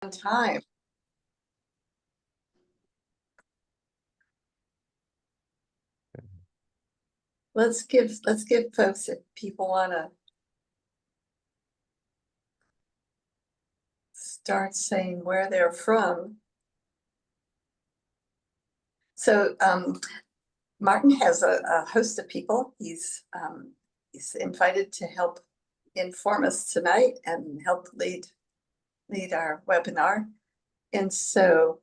Time. Let's give folks, if people want to start saying where they're from. So Martin has a host of people. He's invited to help inform us tonight and help lead our webinar. And so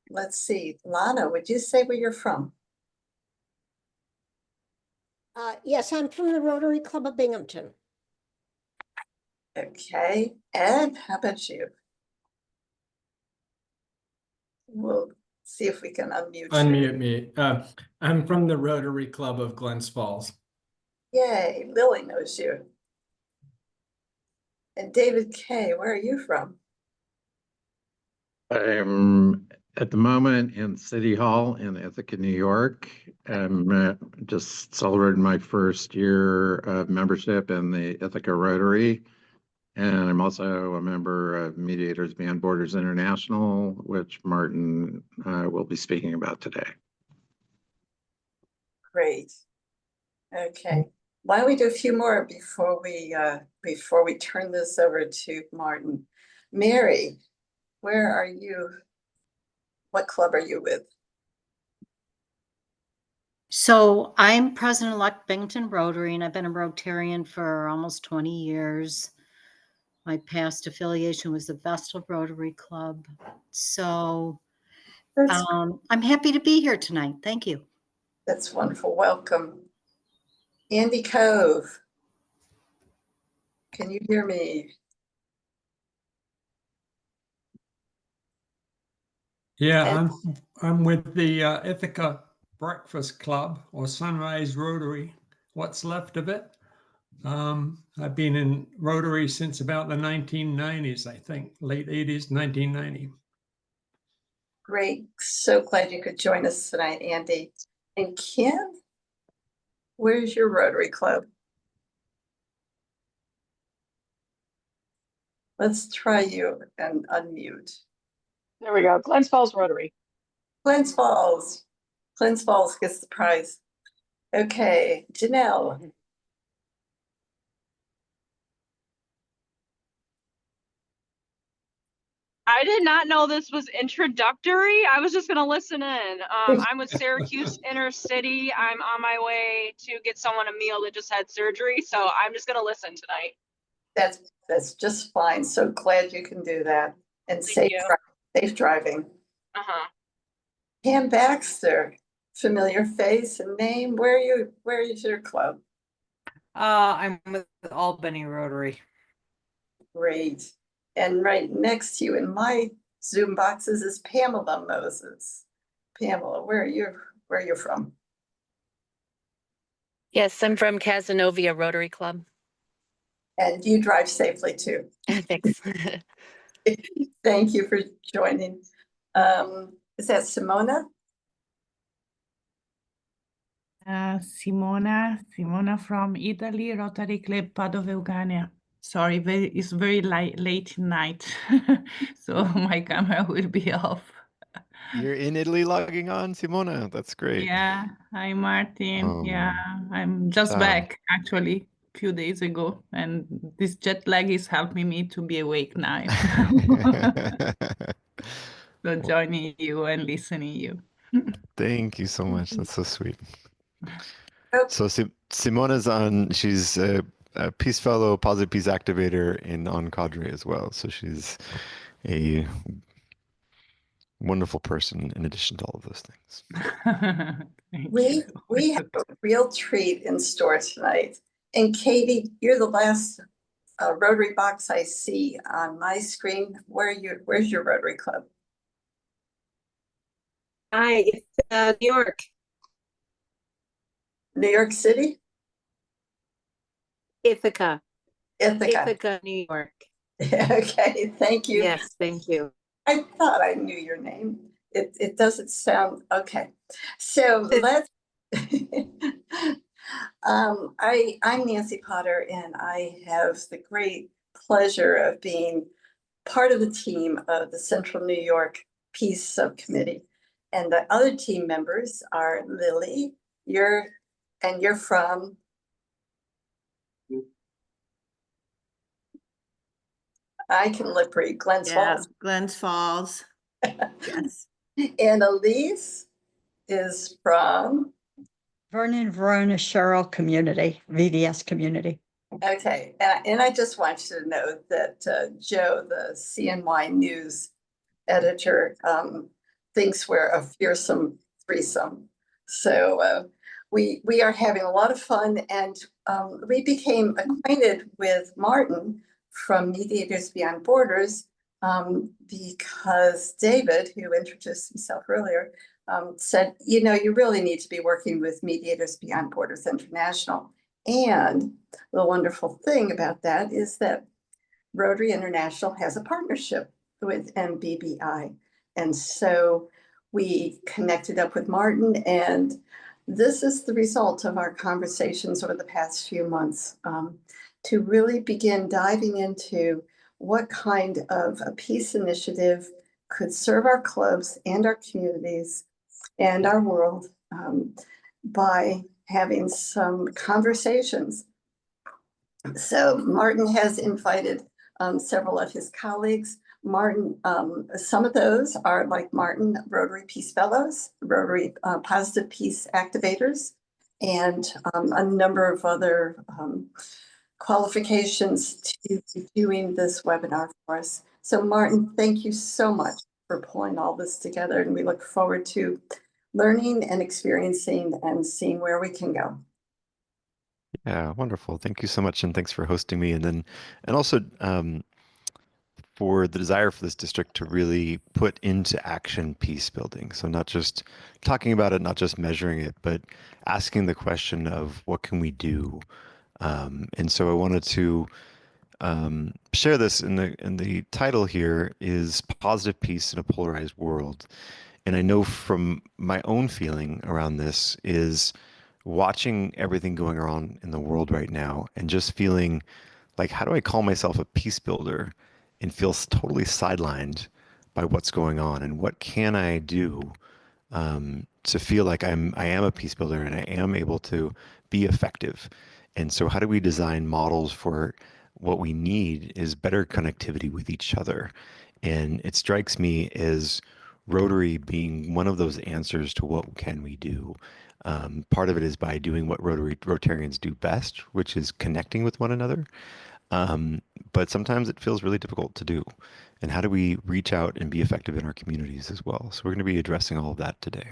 let's see, Lana, would you say where you're from? Yes, I'm from the Rotary Club of Binghamton. Okay, Ed, how about you? We'll see if we can unmute you. Unmute me. I'm from the Rotary Club of Glens Falls. Yay, Lily knows you. And David K., where are you from? I'm at the moment in City Hall in Ithaca, New York. I'm just celebrating my first year of membership in the Ithaca Rotary. And I'm also a member of Mediators Beyond Borders International, which Martin will be speaking about today. Great. Okay. Why don't we do a few more before we turn this over to Martin? Mary, where are you? What club are you with? So I'm President-elect Binghamton Rotary, and I've been a Rotarian for almost 20 years. My past affiliation was the Vestal Rotary Club. So I'm happy to be here tonight. Thank you. That's wonderful. Welcome. Andy Cove. Can you hear me? Yeah, I'm with the Ithaca Breakfast Club or Sunrise Rotary, what's left of it. I've been in Rotary since about the 1990s, I think, late 80s, 1990. Great. So glad you could join us tonight, Andy. And Kim, where's your Rotary Club? Let's try you and unmute. There we go. Glens Falls Rotary. Glens Falls. Glens Falls gets the prize. Okay, Janelle. I did not know this was introductory. I was just going to listen in. I'm with Syracuse Inner City. I'm on my way to get someone a meal that just had surgery. So I'm just going to listen tonight. That's just fine. So glad you can do that. And safe driving. Pam Baxter, familiar face and name. Where is your club? I'm with Albany Rotary. Great. And right next to you in my Zoom boxes is Pamela Moses. Pamela, where are you from? Yes, I'm from Cazenovia Rotary Club. And you drive safely too. Thanks. Thank you for joining. Is that Simona? Simona from Italy, Rotary Club Padova. Sorry, it's very late night, so my camera will be off. You're in Italy logging on, Simona. That's great. Yeah, hi Martin. Yeah, I'm just back actually a few days ago, and this jet lag is helping me to be awake now. So joining you and listening you. Thank you so much. That's so sweet. So Simona's on, she's a Peace Fellow, Positive Peace Activator on Cadre as well. So she's a wonderful person in addition to all of those things. We have a real treat in store tonight. And Katie, you're the last Rotary box I see on my screen. Where's your Rotary Club? Hi, it's New York. New York City? Ithaca. Ithaca, New York. Okay, thank you. Yes, thank you. I thought I knew your name. It doesn't sound okay. So let's I'm Nancy Potter, and I have the great pleasure of being part of the team of the Central New York Peace Subcommittee. And the other team members are Lily, you're from? I can lip read, Glens Falls. Glens Falls. Yes. And Elise is from? Vernon Verona Cheryl Community, VDS Community. Okay, and I just want you to know that Joe, the CNY News editor, thinks we're a fearsome threesome. So we are having a lot of fun, and we became acquainted with Martin from Mediators Beyond Borders because David, who introduced himself earlier, said, you know, you really need to be working with Mediators Beyond Borders International. And the wonderful thing about that is that Rotary International has a partnership with MBBI. And so we connected up with Martin, and this is the result of our conversations over the past few months to really begin diving into what kind of a peace initiative could serve our clubs and our communities and our world by having some conversations. So Martin has invited several of his colleagues. Martin, some of those are like Martin, Rotary Peace Fellows, Rotary Positive Peace Activators, and a number of other qualifications to be doing this webinar for us. So Martin, thank you so much for pulling all this together, and we look forward to learning and experiencing and seeing where we can go. Yeah, wonderful. Thank you so much, and thanks for hosting me. And also for the desire for this district to really put into action peace building. So not just talking about it, not just measuring it, but asking the question of what can we do. And so I wanted to share this in the title here is Positive Peace in a Polarized World. And I know from my own feeling around this is watching everything going on in the world right now and just feeling like, how do I call myself a peace builder and feel totally sidelined by what's going on? And what can I do to feel like I am a peace builder and I am able to be effective? And so how do we design models for what we need is better connectivity with each other? And it strikes me as Rotary being one of those answers to what can we do. Part of it is by doing what Rotarians do best, which is connecting with one another. But sometimes it feels really difficult to do. And how do we reach out and be effective in our communities as well? So we're going to be addressing all of that today.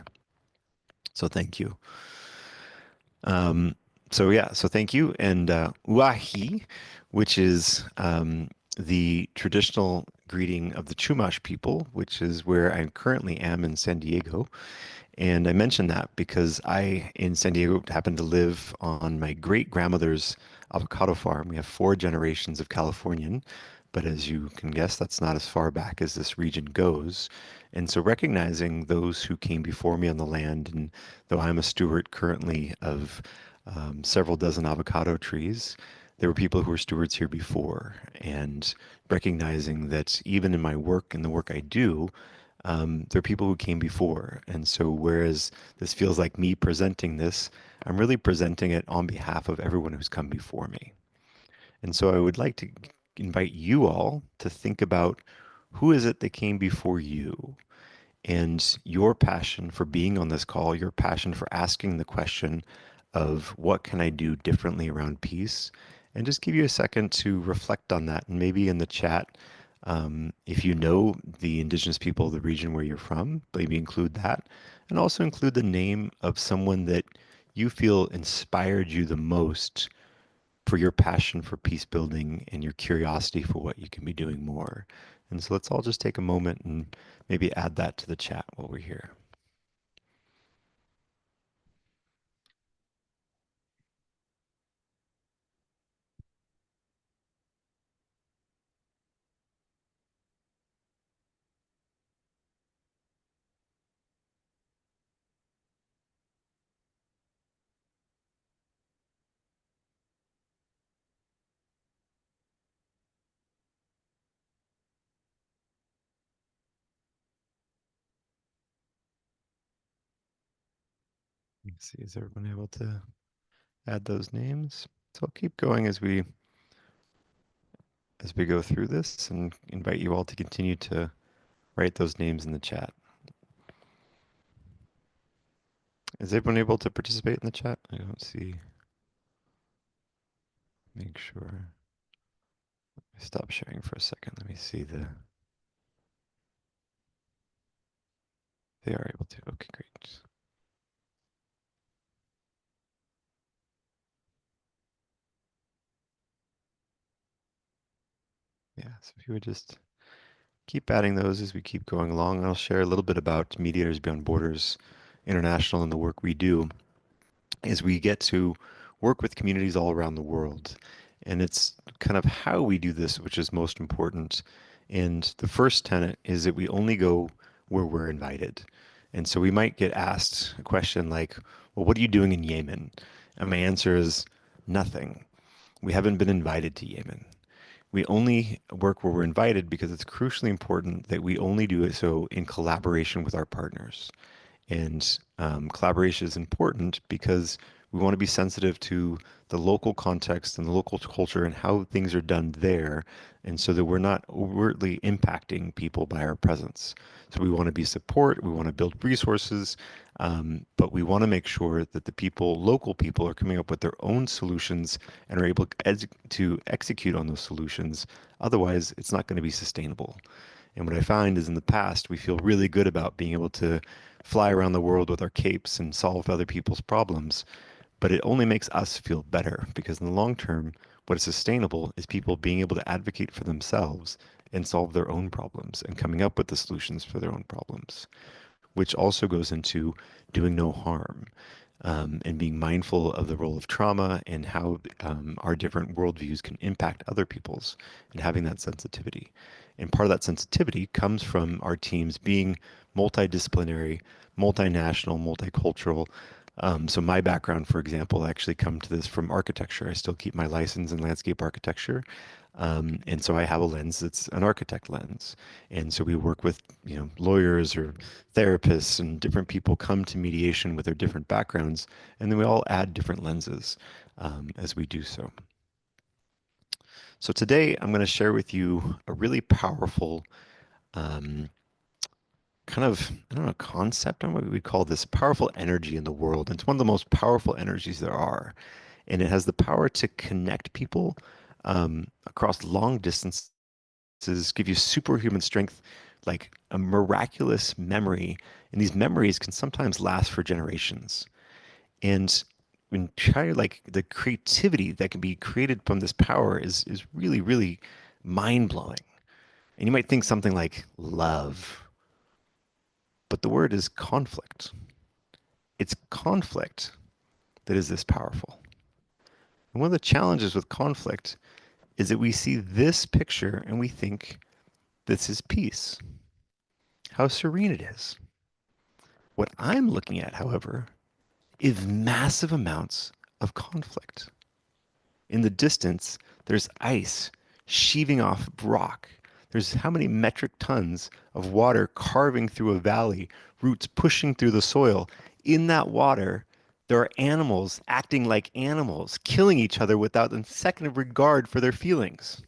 So thank you. So thank you. And Uahi, which is the traditional greeting of the Chumash people, which is where I currently am in San Diego. And I mention that because I, in San Diego, happen to live on my great-grandmother's avocado farm. We have 4 generations of Californian, but as you can guess, that's not as far back as this region goes. And so recognizing those who came before me on the land, and though I'm a steward currently of several dozen avocado trees, there were people who were stewards here before, and recognizing that even in my work and the work I do, there are people who came before. And so whereas this feels like me presenting this, I'm really presenting it on behalf of everyone who's come before me. And so I would like to invite you all to think about who is it that came before you, and your passion for being on this call, your passion for asking the question of what can I do differently around peace, and just give you a second to reflect on that. And maybe in the chat, if you know the indigenous people of the region where you're from, maybe include that, and also include the name of someone that you feel inspired you the most for your passion for peace building and your curiosity for what you can be doing more. And so let's all just take a moment and maybe add that to the chat while we're here. see, is everyone able to add those names? So I'll keep going as we go through this and invite you all to continue to write those names in the chat. Is everyone able to participate in the chat? I don't see. Make sure. Stop sharing for a second. Let me see the. They are able to. Okay, great. Yeah, so if you would just keep adding those as we keep going along, I'll share a little bit about Mediators Beyond Borders International and the work we do as we get to work with communities all around the world. And it's kind of how we do this, which is most important. And the first tenet is that we only go where we're invited. And so we might get asked a question like, well, what are you doing in Yemen? And my answer is nothing. We haven't been invited to Yemen. We only work where we're invited because it's crucially important that we only do it so in collaboration with our partners. And collaboration is important because we want to be sensitive to the local context and the local culture and how things are done there, and so that we're not overtly impacting people by our presence. So we want to be support, we want to build resources, but we want to make sure that the people, local people, are coming up with their own solutions and are able to execute on those solutions. Otherwise, it's not going to be sustainable. And what I find is in the past, we feel really good about being able to fly around the world with our capes and solve other people's problems. But it only makes us feel better because in the long term, what is sustainable is people being able to advocate for themselves and solve their own problems and coming up with the solutions for their own problems, which also goes into doing no harm. And being mindful of the role of trauma and how our different worldviews can impact other people's, and having that sensitivity. And part of that sensitivity comes from our teams being multidisciplinary, multinational, multicultural. So my background, for example, I actually come to this from architecture. I still keep my license in landscape architecture. And so I have a lens that's an architect lens. And so we work with, lawyers or therapists, and different people come to mediation with their different backgrounds. And then we all add different lenses as we do so. So today I'm going to share with you a really powerful kind of, concept, I don't know what we call this, powerful energy in the world. It's one of the most powerful energies there are. And it has the power to connect people across long distances, give you superhuman strength, like a miraculous memory. And these memories can sometimes last for generations. And when try like the creativity that can be created from this power is really, really mind-blowing. And you might think something like love, but the word is conflict. It's conflict that is this powerful. And one of the challenges with conflict is that we see this picture and we think this is peace. How serene it is. What I'm looking at, however, is massive amounts of conflict. In the distance, there's ice sheaving off rock. There's how many metric tons of water carving through a valley, roots pushing through the soil. In that water, there are animals acting like animals, killing each other without a second of regard for their feelings.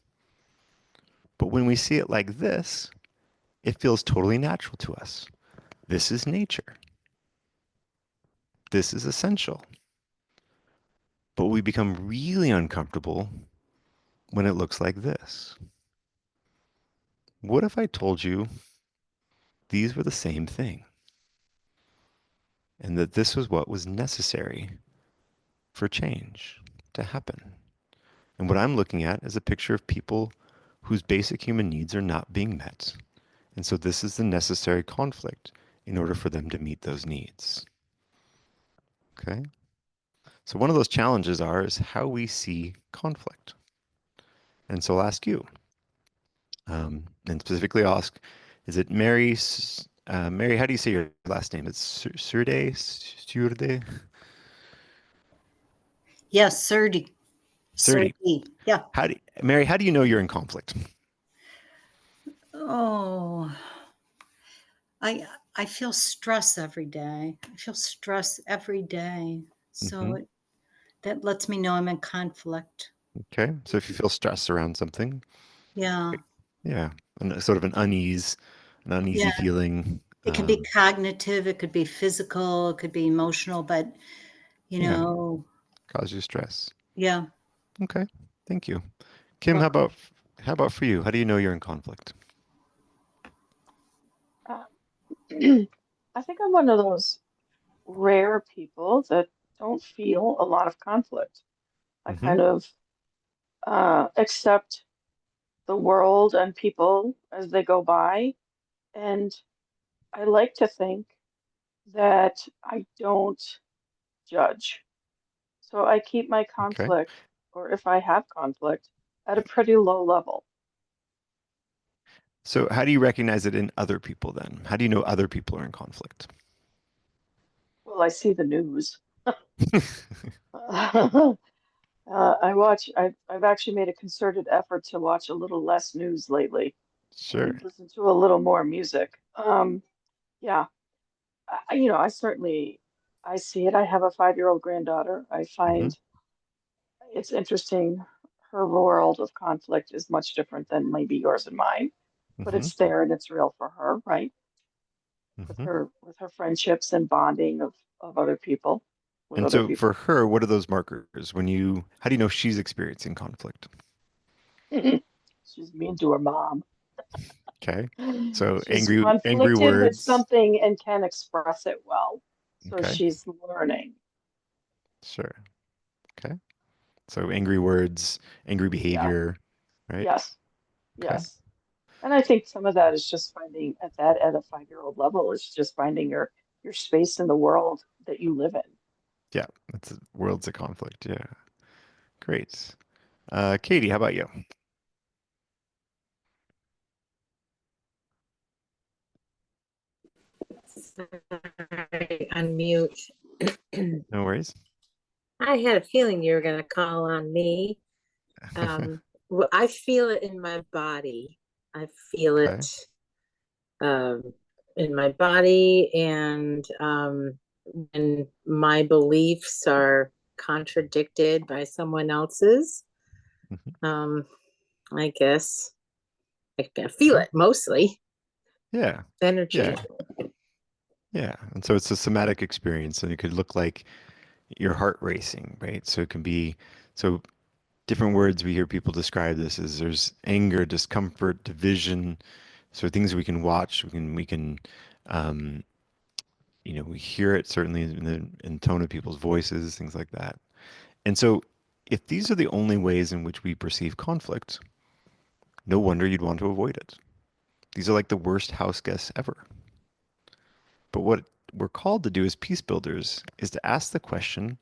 But when we see it like this, it feels totally natural to us. This is nature. This is essential. But we become really uncomfortable when it looks like this. What if I told you these were the same thing? And that this was what was necessary for change to happen. And what I'm looking at is a picture of people whose basic human needs are not being met. And so this is the necessary conflict in order for them to meet those needs. Okay? So one of those challenges is how we see conflict. And so I'll ask you, and specifically ask, is it Mary? Mary, how do you say your last name? It's Surde? Surde? Yes, Surdy. Surdy. Yeah. Mary, how do you know you're in conflict? Oh, I feel stress every day. I feel stress every day. So that lets me know I'm in conflict. Okay. So if you feel stress around something, Yeah. yeah, and sort of an uneasy Yeah. feeling. It can be cognitive, it could be physical, it could be emotional, but you Yeah. know, Cause you stress. yeah. Okay. Thank you. Kim, how about for you? How do you know you're in conflict? Uh, I think I'm one of those rare people that don't feel a lot of conflict. I kind of accept the world and people as they go by, and I like to think that I don't judge. So I keep my Okay. conflict, or if I have conflict, at a pretty low level. So how do you recognize it in other people then? How do you know other people are in conflict? Well, I see the news. I've actually made a concerted effort to watch a little less news lately Sure. and listen to a little more music. Yeah, I certainly, I see it. I have a 5-year-old granddaughter. I hmm find it's interesting. Her world of conflict is much different than maybe yours and mine, but hmm it's there and it's real for her, right? hmm With her friendships and bonding of other people, with And other so people. for her, what are those markers how do you know she's experiencing conflict? She's mean to her mom. Okay. So She's angry conflicted with words. something and can express it well. So Okay. she's learning. Sure. Okay. So angry words, angry Yeah. behavior, right? Yes. Okay. Yes. And I think some of that is just finding at a 5-year-old level, it's just finding your space in the world that you live in. Yeah. That's worlds of conflict. Yeah. Great. Katie, how about you? Sorry, unmute. No worries. I had a feeling you were going to call on me. Well, I feel it in my body. I feel Okay. it in my body, and when my beliefs are contradicted by someone else's, Mhm. I guess I can feel it mostly. Yeah. Energy. Yeah. Yeah. And so it's a somatic experience, and it could look like your heart racing, right? So it can be so different words we hear people describe this as there's anger, discomfort, division. So things we can watch, we can um, we hear it certainly in tone of people's voices, things like that. And so if these are the only ways in which we perceive conflict, no wonder you'd want to avoid it. These are like the worst house guests ever. But what we're called to do as peace builders is to ask the question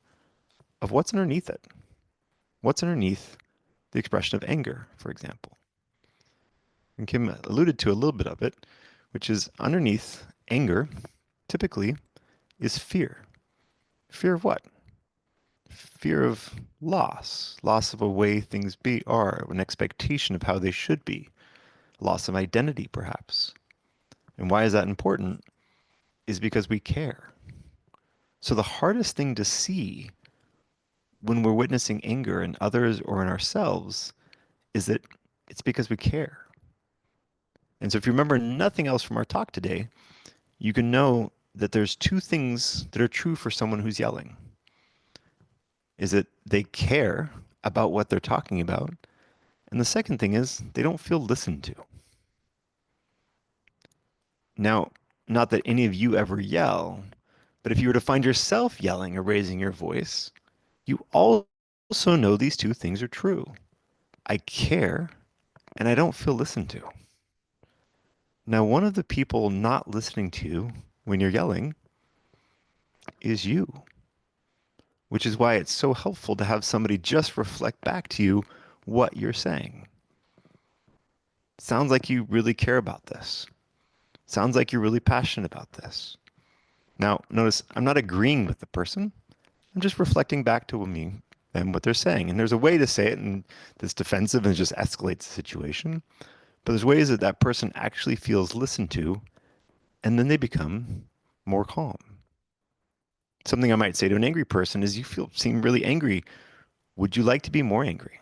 of what's underneath it. What's underneath the expression of anger, for example? And Kim alluded to a little bit of it, which is underneath anger typically is fear. Fear of what? Fear of loss of a way things are, an expectation of how they should be, loss of identity perhaps. And why is that important? Is because we care. So the hardest thing to see when we're witnessing anger in others or in ourselves is that it's because we care. And so if you remember nothing else from our talk today, you can know that there's two things that are true for someone who's yelling. Is that they care about what they're talking about. And the second thing is they don't feel listened to. Now, not that any of you ever yell, but if you were to find yourself yelling or raising your voice, you also know these two things are true. I care and I don't feel listened to. Now, one of the people not listening to you when you're yelling is you, which is why it's so helpful to have somebody just reflect back to you what you're saying. Sounds like you really care about this. Sounds like you're really passionate about this. Now, notice I'm not agreeing with the person. I'm just reflecting back to me and what they're saying. And there's a way to say it and that's defensive and just escalates the situation. But there's ways that that person actually feels listened to and then they become more calm. Something I might say to an angry person is, you seem really angry. Would you like to be more angry?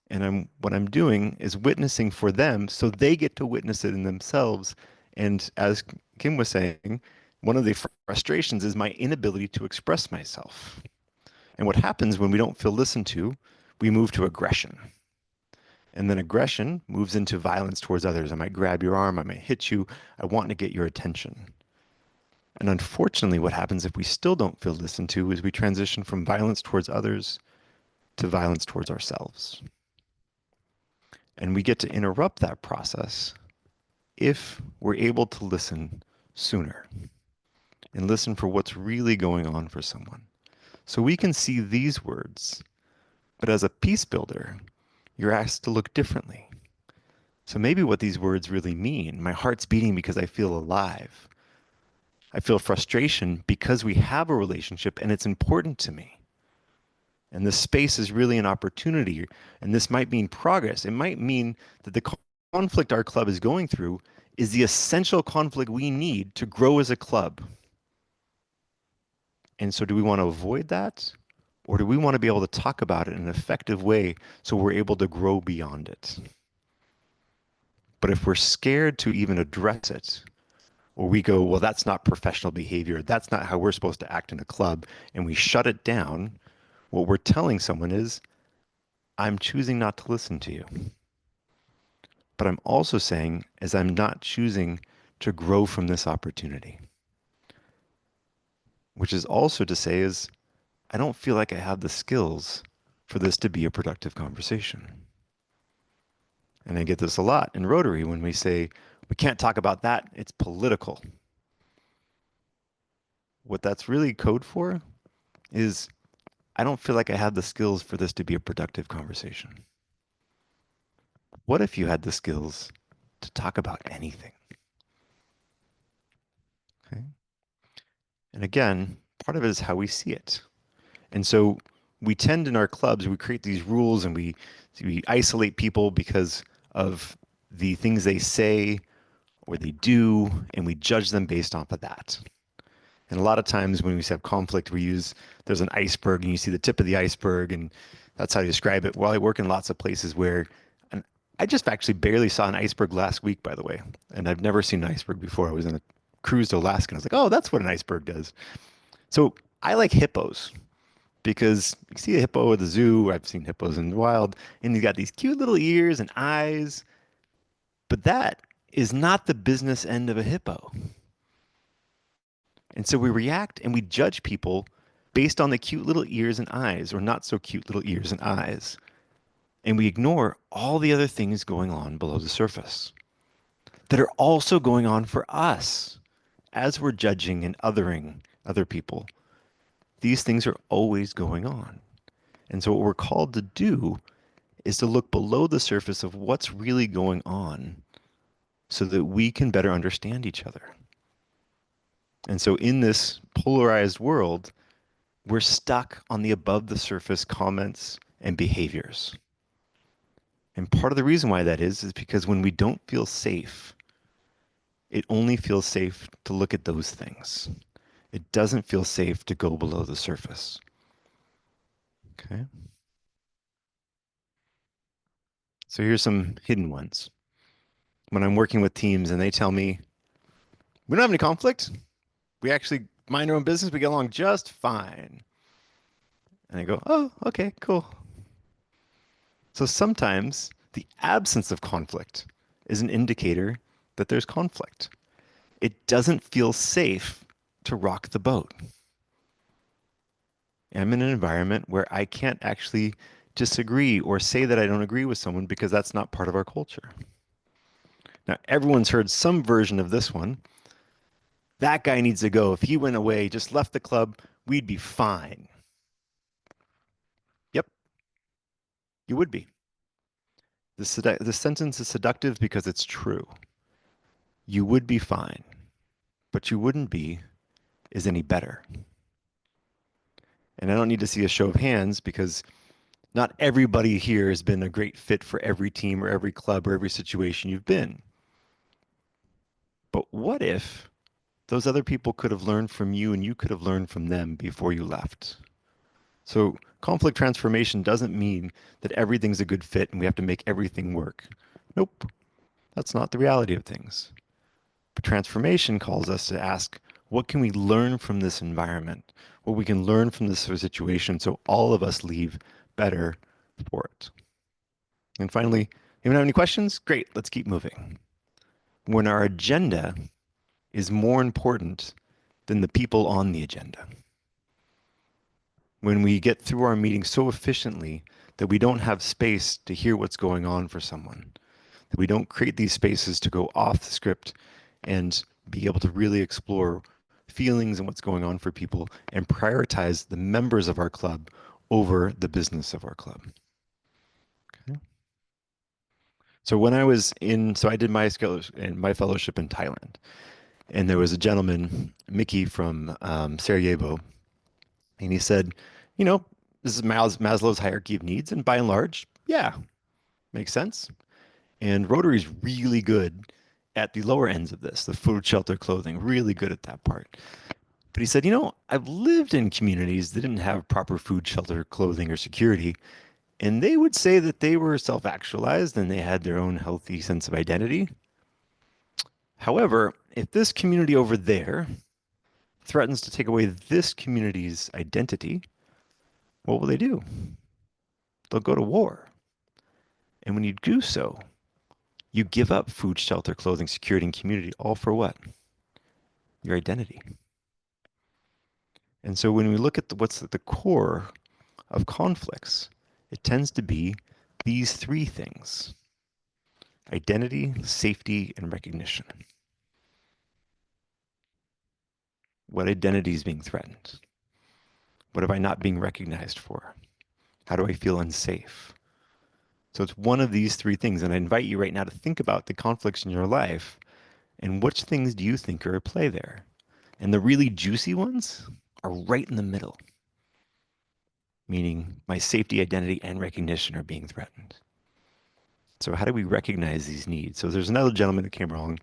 And what I'm doing is witnessing for them so they get to witness it in themselves. And as Kim was saying, one of the frustrations is my inability to express myself. And what happens when we don't feel listened to, we move to aggression. And then aggression moves into violence towards others. I might grab your arm, I might hit you, I want to get your attention. And unfortunately, what happens if we still don't feel listened to is we transition from violence towards others to violence towards ourselves. And we get to interrupt that process if we're able to listen sooner and listen for what's really going on for someone. So we can see these words, but as a peace builder, you're asked to look differently. So maybe what these words really mean, my heart's beating because I feel alive. I feel frustration because we have a relationship and it's important to me. And this space is really an opportunity, and this might mean progress. It might mean that the conflict our club is going through is the essential conflict we need to grow as a club. And so do we want to avoid that? Or do we want to be able to talk about it in an effective way so we're able to grow beyond it? But if we're scared to even address it, or we go, well, that's not professional behavior, that's not how we're supposed to act in a club, and we shut it down, what we're telling someone is, I'm choosing not to listen to you. But I'm also saying, as I'm not choosing to grow from this opportunity. Which is also to say is, I don't feel like I have the skills for this to be a productive conversation. And I get this a lot in Rotary when we say, we can't talk about that, it's political. What that's really code for is, I don't feel like I have the skills for this to be a productive conversation. What if you had the skills to talk about anything? Okay. And again, part of it is how we see it. And so we tend in our clubs, we create these rules and we isolate people because of the things they say or they do, and we judge them based off of that. And a lot of times when we have conflict, there's an iceberg and you see the tip of the iceberg, and that's how you describe it. Well, I work in lots of places where, and I just actually barely saw an iceberg last week, by the way. And I've never seen an iceberg before. I was in a cruise to Alaska and I was like, oh, that's what an iceberg does. So I like hippos because you see a hippo at the zoo. I've seen hippos in the wild, and he's got these cute little ears and eyes. But that is not the business end of a hippo. And so we react and we judge people based on the cute little ears and eyes, or not so cute little ears and eyes. And we ignore all the other things going on below the surface that are also going on for us as we're judging and othering other people. These things are always going on. And so what we're called to do is to look below the surface of what's really going on so that we can better understand each other. And so in this polarized world, we're stuck on the above the surface comments and behaviors. And part of the reason why that is because when we don't feel safe, it only feels safe to look at those things. It doesn't feel safe to go below the surface. Okay. So here's some hidden ones. When I'm working with teams and they tell me, we don't have any conflict. We actually mind our own business. We get along just fine. And I go, oh, okay, cool. So sometimes the absence of conflict is an indicator that there's conflict. It doesn't feel safe to rock the boat. I'm in an environment where I can't actually disagree or say that I don't agree with someone because that's not part of our culture. Now, everyone's heard some version of this one. That guy needs to go. If he went away, just left the club, we'd be fine. Yep, you would be. The sentence is seductive because it's true. You would be fine, but you wouldn't be is any better. And I don't need to see a show of hands because not everybody here has been a great fit for every team or every club or every situation you've been. But what if those other people could have learned from you and you could have learned from them before you left? So conflict transformation doesn't mean that everything's a good fit and we have to make everything work. Nope, that's not the reality of things. But transformation calls us to ask, what can we learn from this environment? What we can learn from this situation so all of us leave better for it. And finally, anyone have any questions? Great, let's keep moving. When our agenda is more important than the people on the agenda. When we get through our meeting so efficiently that we don't have space to hear what's going on for someone, that we don't create these spaces to go off the script and be able to really explore feelings and what's going on for people and prioritize the members of our club over the business of our club. Okay. So when I was so I did my fellowship in Thailand, and there was a gentleman, Mickey from Sarajevo, and he said, you know, this is Maslow's hierarchy of needs, and by and large, yeah, makes sense. And Rotary's really good at the lower ends of this, the food, shelter, clothing, really good at that part. But he said, you know, I've lived in communities that didn't have proper food, shelter, clothing, or security, and they would say that they were self-actualized and they had their own healthy sense of identity. However, if this community over there threatens to take away this community's identity, what will they do? They'll go to war. And when you do so, you give up food, shelter, clothing, security, and community, all for what? Your identity. And so when we look at what's at the core of conflicts, it tends to be these three things: identity, safety, and recognition. What identity is being threatened? What am I not being recognized for? How do I feel unsafe? So it's one of these three things. And I invite you right now to think about the conflicts in your life and which things do you think are at play there? And the really juicy ones are right in the middle, meaning my safety, identity, and recognition are being threatened. So how do we recognize these needs? So there's another gentleman that came along,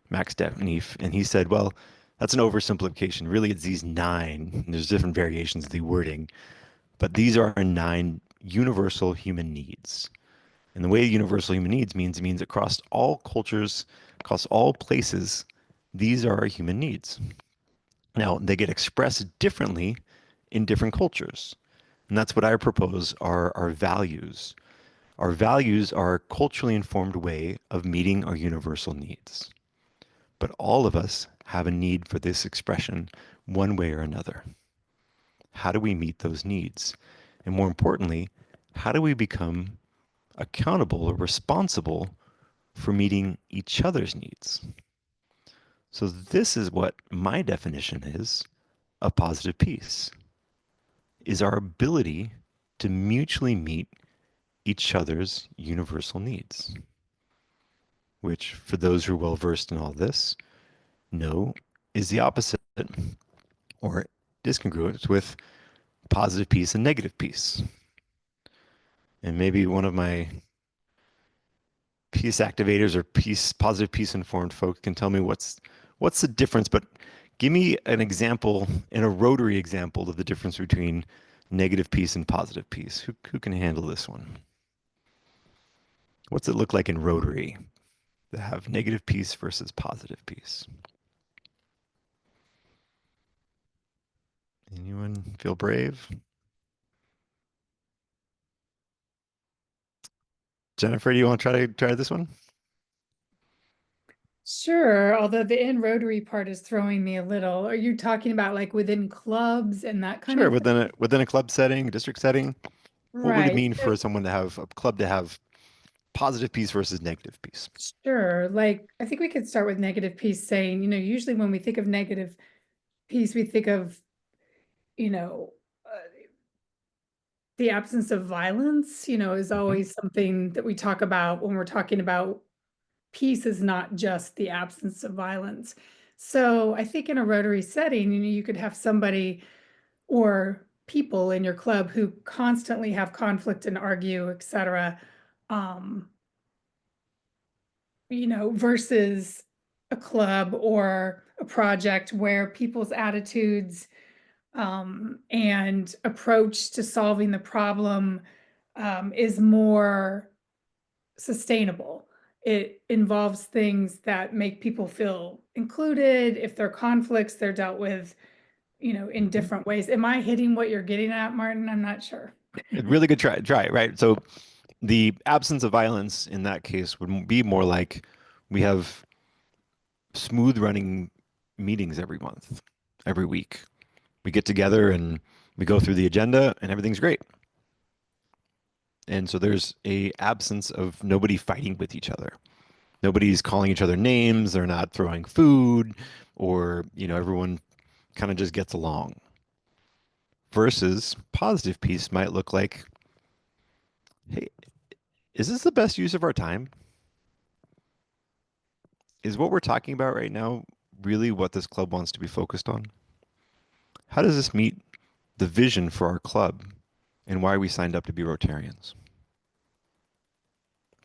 Max Defneef, and he said, well, that's an oversimplification. Really, it's these 9, and there's different variations of the wording, but these are 9 universal human needs. And the way universal human needs means across all cultures, across all places, these are our human needs. Now, they get expressed differently in different cultures. And that's what I propose are our values. Our values are a culturally informed way of meeting our universal needs. But all of us have a need for this expression one way or another. How do we meet those needs? And more importantly, how do we become accountable or responsible for meeting each other's needs? So this is what my definition is of positive peace, is our ability to mutually meet each other's universal needs, which for those who are well versed in all this know is the opposite or discongruent with positive peace and negative peace. And maybe one of my peace activators or positive peace informed folks can tell me what's the difference, but give me an example, in a Rotary example, of the difference between negative peace and positive peace. Who can handle this one? What's it look like in Rotary to have negative peace versus positive peace? Anyone feel brave? Jennifer, do you want to try this one? Sure, although the in Rotary part is throwing me a little. Are you talking about like within clubs and that kind Sure, of thing? within a club setting, district setting, what would it Right. mean for someone to have a club to have positive peace versus negative peace? Sure. Like, I think we could start with negative peace saying, usually when we think of negative peace, we think of, you know, uh, the absence of violence, is always something that we talk about when we're talking about peace is not just the absence of violence. So I think in a Rotary setting, you could have somebody or people in your club who constantly have conflict and argue, et cetera, versus a club or a project where people's attitudes and approach to solving the problem is more sustainable. It involves things that make people feel included. If there are conflicts, they're dealt with, in different ways. Am I hitting what you're getting at, Martin? I'm not sure. Really good try, right? So the absence of violence in that case would be more like we have smooth running meetings every month, every week. We get together and we go through the agenda and everything's great. And so there's a absence of nobody fighting with each other. Nobody's calling each other names. They're not throwing food, or, everyone kind of just gets along. Versus positive peace might look like, hey, is this the best use of our time? Is what we're talking about right now really what this club wants to be focused on? How does this meet the vision for our club and why we signed up to be Rotarians?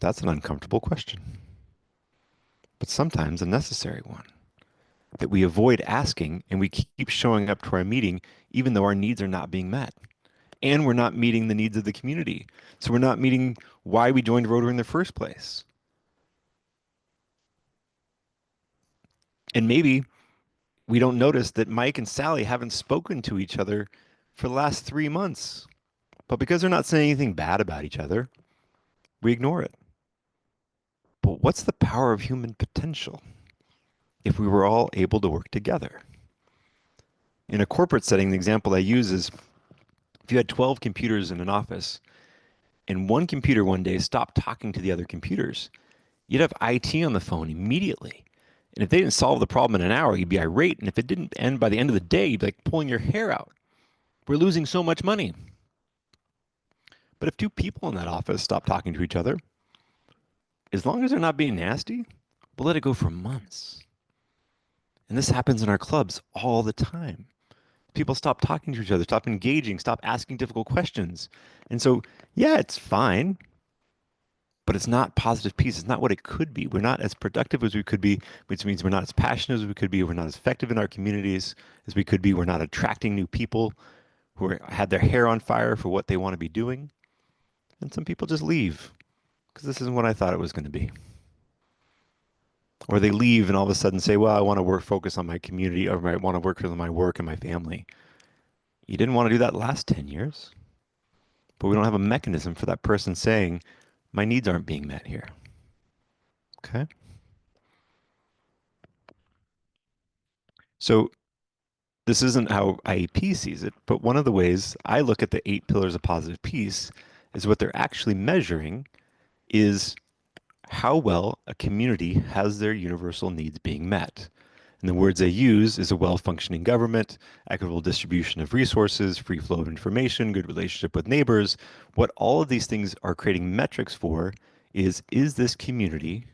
That's an uncomfortable question, but sometimes a necessary one that we avoid asking, and we keep showing up to our meeting even though our needs are not being met. And we're not meeting the needs of the community. So we're not meeting why we joined Rotary in the first place. And maybe we don't notice that Mike and Sally haven't spoken to each other for the last 3 months. But because they're not saying anything bad about each other, we ignore it. But what's the power of human potential if we were all able to work together? In a corporate setting, the example I use is if you had 12 computers in an office and one computer one day stopped talking to the other computers, you'd have IT on the phone immediately. And if they didn't solve the problem in an hour, you'd be irate. And if it didn't end by the end of the day, you'd be like pulling your hair out. We're losing so much money. But if two people in that office stop talking to each other, as long as they're not being nasty, we'll let it go for months. And this happens in our clubs all the time. People stop talking to each other, stop engaging, stop asking difficult questions. And so, yeah, it's fine, but it's not positive peace. It's not what it could be. We're not as productive as we could be, which means we're not as passionate as we could be. We're not as effective in our communities as we could be. We're not attracting new people who had their hair on fire for what they want to be doing. And some people just leave because this isn't what I thought it was going to be. Or they leave and all of a sudden say, well, I want to focus on my community, or I want to work on my work and my family. You didn't want to do that last 10 years, but we don't have a mechanism for that person saying, my needs aren't being met here. Okay? So this isn't how IEP sees it, but one of the ways I look at the 8 pillars of positive peace is what they're actually measuring is how well a community has their universal needs being met. And the words they use is a well-functioning government, equitable distribution of resources, free flow of information, good relationship with neighbors. What all of these things are creating metrics for is this community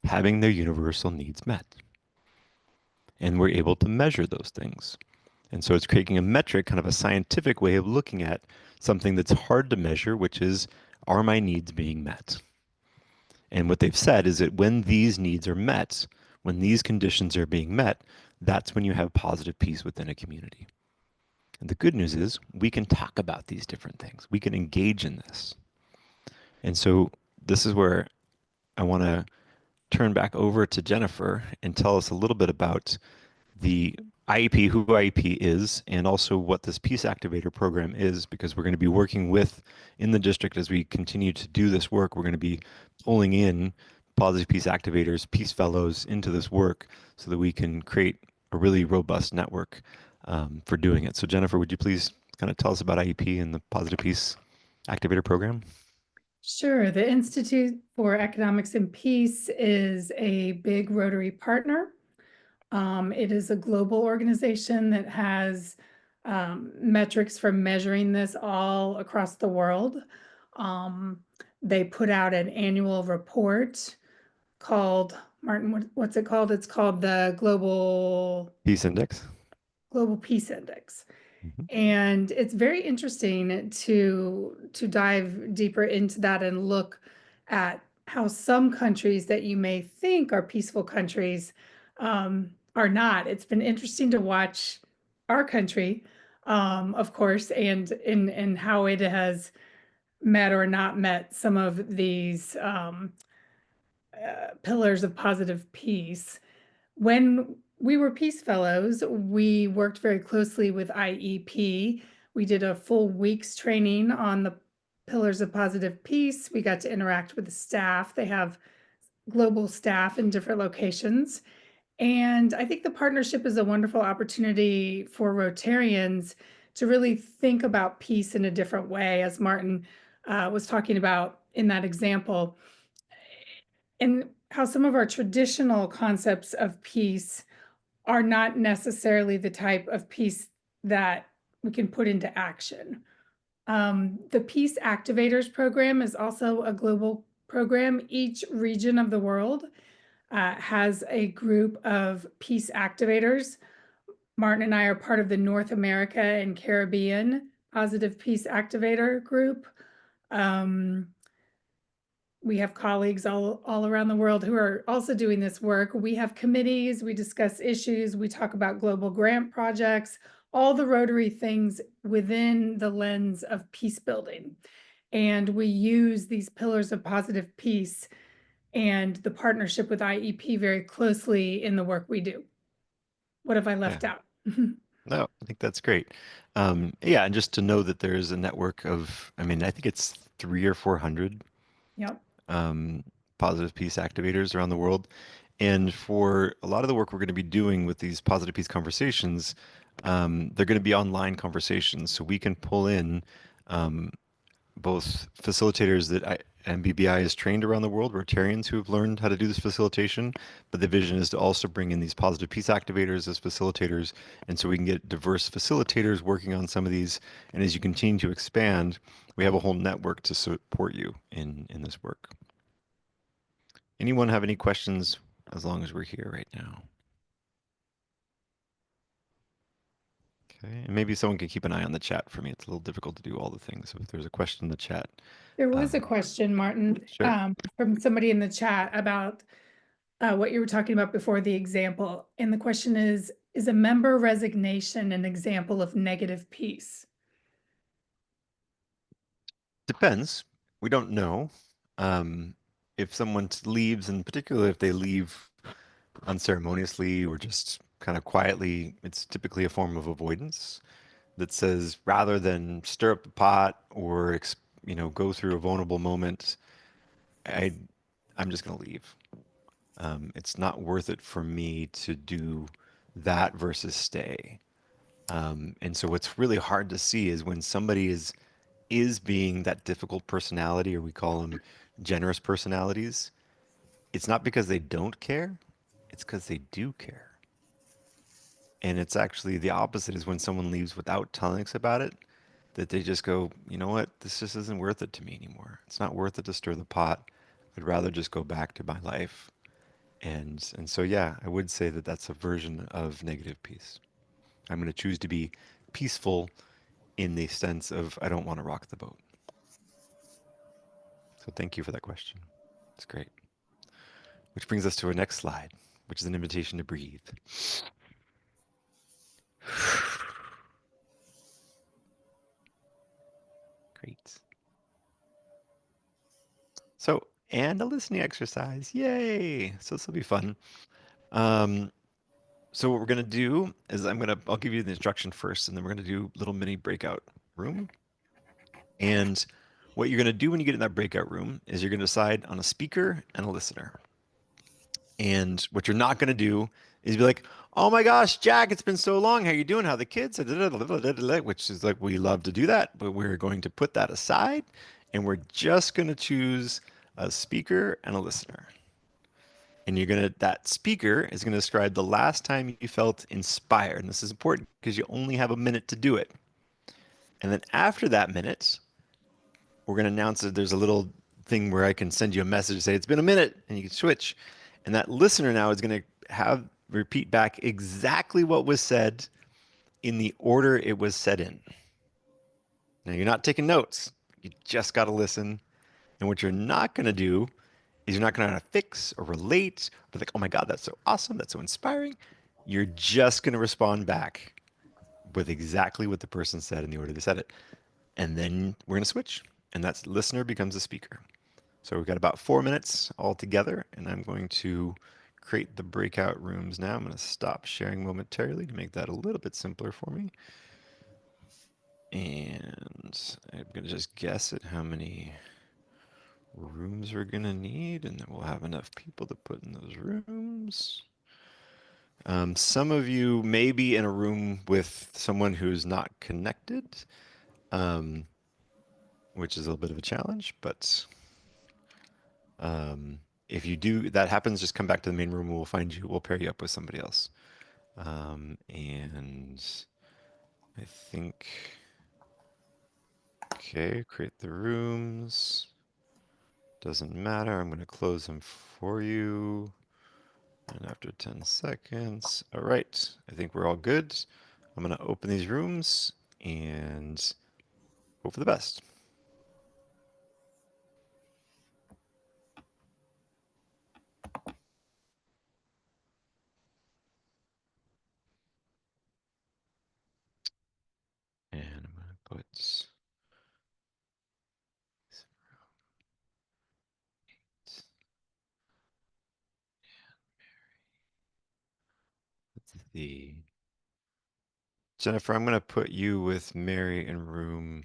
having their universal needs met? And we're able to measure those things. And so it's creating a metric, kind of a scientific way of looking at something that's hard to measure, which is, are my needs being met? And what they've said is that when these needs are met, when these conditions are being met, that's when you have positive peace within a community. And the good news is we can talk about these different things. We can engage in this. And so this is where I want to turn back over to Jennifer and tell us a little bit about the IEP, who IEP is, and also what this Peace Activator program is, because we're going to be working with, in the district as we continue to do this work, we're going to be pulling in Positive Peace Activators, Peace Fellows into this work so that we can create a really robust network for doing it. So Jennifer, would you please kind of tell us about IEP and the Positive Peace Activator program? Sure. The Institute for Economics and Peace is a big Rotary partner. It is a global organization that has metrics for measuring this all across the world. They put out an annual report called, Martin, what's it called? It's called the Global Peace Index. Global Peace Index. And it's very interesting to dive deeper into that and look at how some countries that you may think are peaceful countries are not. It's been interesting to watch our country, of course, and in how it has met or not met some of these pillars of positive peace. When we were Peace Fellows, we worked very closely with IEP. We did a full week's training on the pillars of positive peace. We got to interact with the staff. They have global staff in different locations. And I think the partnership is a wonderful opportunity for Rotarians to really think about peace in a different way, as Martin was talking about in that example, and how some of our traditional concepts of peace are not necessarily the type of peace that we can put into action. The Peace Activators program is also a global program. Each region of the world has a group of peace activators. Martin and I are part of the North America and Caribbean Positive Peace Activator group. We have colleagues all around the world who are also doing this work. We have committees, we discuss issues, we talk about global grant projects, all the Rotary things within the lens of peace building. And we use these pillars of positive peace and the partnership with IEP very closely in the work we do. What have I left out? No, I think that's great. Yeah, and just to know that there's a network of, I mean, I think it's 300 or 400 Yep. positive peace activators around the world. And for a lot of the work we're going to be doing with these positive peace conversations, they're going to be online conversations. So we can pull in both facilitators that MBBI is trained around the world, Rotarians who have learned how to do this facilitation, but the vision is to also bring in these positive peace activators as facilitators, and so we can get diverse facilitators working on some of these, and as you continue to expand, we have a whole network to support you in this work. Anyone have any questions as long as we're here right now? Okay, and maybe someone can keep an eye on the chat for me. It's a little difficult to do all the things. So if there's a question in the chat. There was a question, Martin, Sure. from somebody in the chat about what you were talking about before the example. And the question is a member resignation an example of negative peace? Depends. We don't know. If someone leaves, and particularly if they leave unceremoniously or just kind of quietly, it's typically a form of avoidance that says rather than stir up the pot or go through a vulnerable moment, I'm just going to leave. It's not worth it for me to do that versus stay. And so what's really hard to see is when somebody is being that difficult personality, or we call them generous personalities, it's not because they don't care, it's because they do care. And it's actually the opposite is when someone leaves without telling us about it, that they just go, you know what, this just isn't worth it to me anymore. It's not worth it to stir the pot. I'd rather just go back to my life. And so, yeah, I would say that that's a version of negative peace. I'm going to choose to be peaceful in the sense of I don't want to rock the boat. So thank you for that question. It's great. Which brings us to our next slide, which is an invitation to breathe. Great. So, and a listening exercise. Yay! So this will be fun. So what we're going to do is I'll give you the instruction first, and then we're going to do a little mini breakout room. And what you're going to do when you get in that breakout room is you're going to decide on a speaker and a listener. And what you're not going to do is be like, oh my gosh, Jack, it's been so long. How you doing? How are the kids? Which is like, we love to do that, but we're going to put that aside, and we're just going to choose a speaker and a listener. And that speaker is going to describe the last time you felt inspired. And this is important because you only have a minute to do it. And then after that minute, we're going to announce that there's a little thing where I can send you a message to say it's been a minute, and you can switch. And that listener now is going to repeat back exactly what was said in the order it was said in. Now, you're not taking notes. You just got to listen. And what you're not going to do is you're not going to fix or relate, but like, oh my God, that's so awesome. That's so inspiring. You're just going to respond back with exactly what the person said in the order they said it. And then we're going to switch. And that's listener becomes a speaker. So we've got about 4 minutes all together. And I'm going to create the breakout rooms now. I'm going to stop sharing momentarily to make that a little bit simpler for me. And I'm going to just guess at how many rooms we're going to need, and then we'll have enough people to put in those rooms. Some of you may be in a room with someone who's not connected, which is a little bit of a challenge, but if you do, that happens, just come back to the main room and we'll find you, we'll pair you up with somebody else. And I think, okay, create the rooms. Doesn't matter, I'm going to close them for you. And after 10 seconds, all right, I think we're all good. I'm going to open these rooms and hope for the best. And I'm going to put the Jennifer, I'm going to put you with Mary in room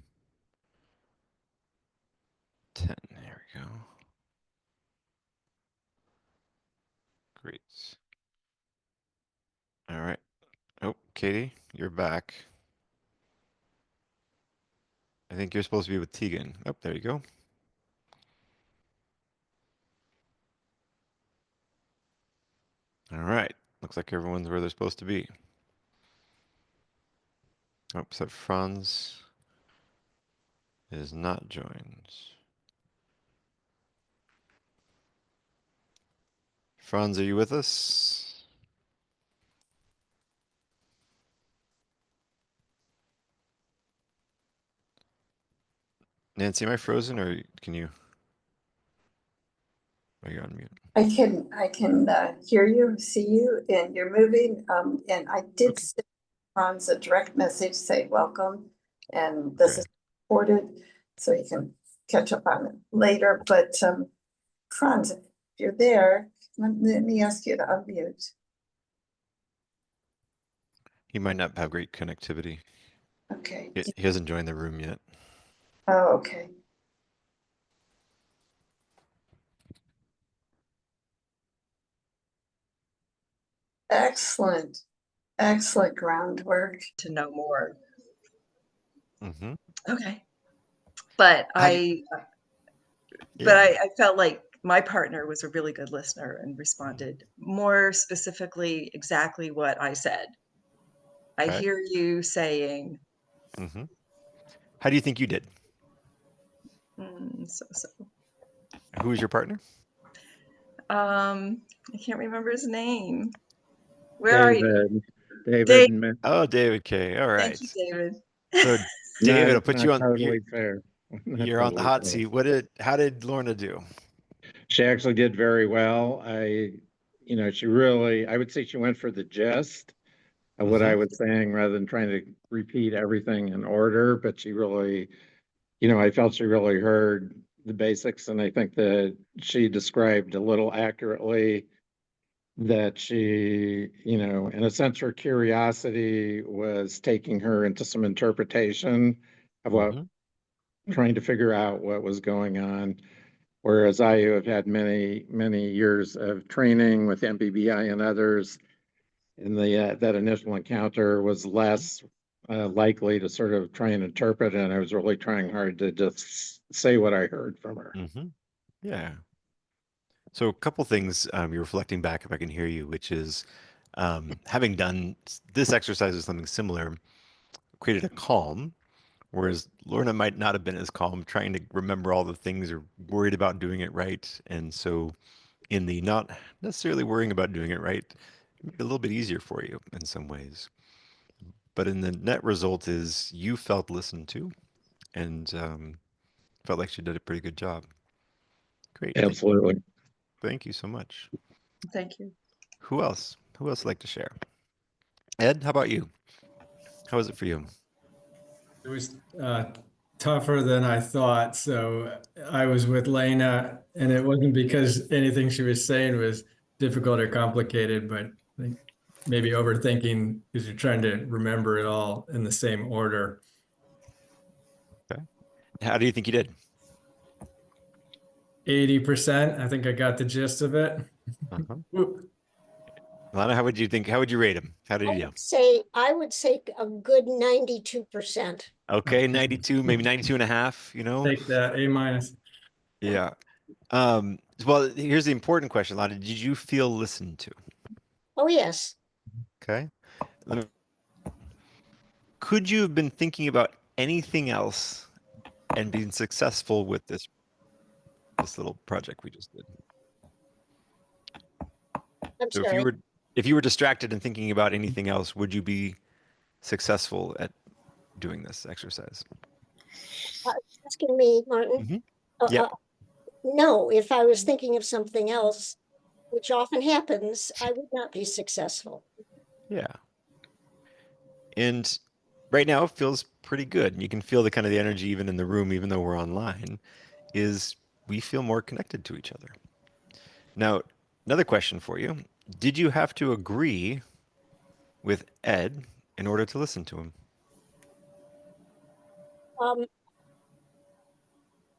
10. There we go. Great. All right. Oh, Katie, you're back. I think you're supposed to be with Tegan. Oh, there you go. All right. Looks like everyone's where they're supposed to be. Oh, except Franz is not joined. Franz, are you with us? Nancy, am I frozen or can you? Are you on mute? I can hear you, see you, and you're moving. And I did send Franz a direct message, say welcome, and this is recorded, so you can catch up on it later. But Franz, if you're there, let me ask you to unmute. He might not have great connectivity. Okay. He hasn't joined the room yet. Oh, okay. Excellent. Excellent groundwork. To know more. Mm-hmm. Okay. But I felt like my partner was a really good listener and responded more specifically exactly what I said. I hear you saying. Mm-hmm. How do you think you did? So. Who is your partner? I can't remember his name. Where are you? David. Oh, David K. All right. Thank you, David. So, David, I'll put not you on. Totally fair. You're on the hot seat. How did Lorna do? She actually did very well. She really, I would say she went for the gist of what I was saying rather than trying to repeat everything in order. But she really, I felt she really heard the basics. And I think that she described a little accurately that she, in a sense, her curiosity was taking her into some interpretation of what, trying to figure out what was going on. Whereas I have had many, many years of training with MBBI and others, and that initial encounter was less likely to sort of try and interpret it. And I was really trying hard to just say what I heard from her. Yeah. So a couple things you're reflecting back, if I can hear you, which is having done this exercise or something similar, created a calm, whereas Lorna might not have been as calm, trying to remember all the things or worried about doing it right. And so in the not necessarily worrying about doing it right, it made it a little bit easier for you in some ways. But in the net result is you felt listened to and felt like she did a pretty good job. Great. Absolutely. Thank you so much. Thank you. Who else? Who else would like to share? Ed, how about you? How was it for you? It was tougher than I thought. So I was with Lena, and it wasn't because anything she was saying was difficult or complicated, but I think maybe overthinking because you're trying to remember it all in the same order. Okay. How do you think you did? 80%. I think I got the gist of it. Whoop. Lana, how would you think? How would you rate him? How did he do? I would say a good 92%. Okay, 92, maybe 92 and a half, you know? Take that, A-. Yeah. Well, here's the important question, Lana. Did you feel listened to? Oh, yes. Okay. Could you have been thinking about anything else and been successful with this little project we just did? I'm So sorry. if you were distracted and thinking about anything else, would you be successful at doing this exercise? Asking me, Martin? Yep. No, if I was thinking of something else, which often happens, I would not be successful. Yeah. And right now it feels pretty good. And you can feel the kind of the energy even in the room, even though we're online, is we feel more connected to each other. Now, another question for you. Did you have to agree with Ed in order to listen to him?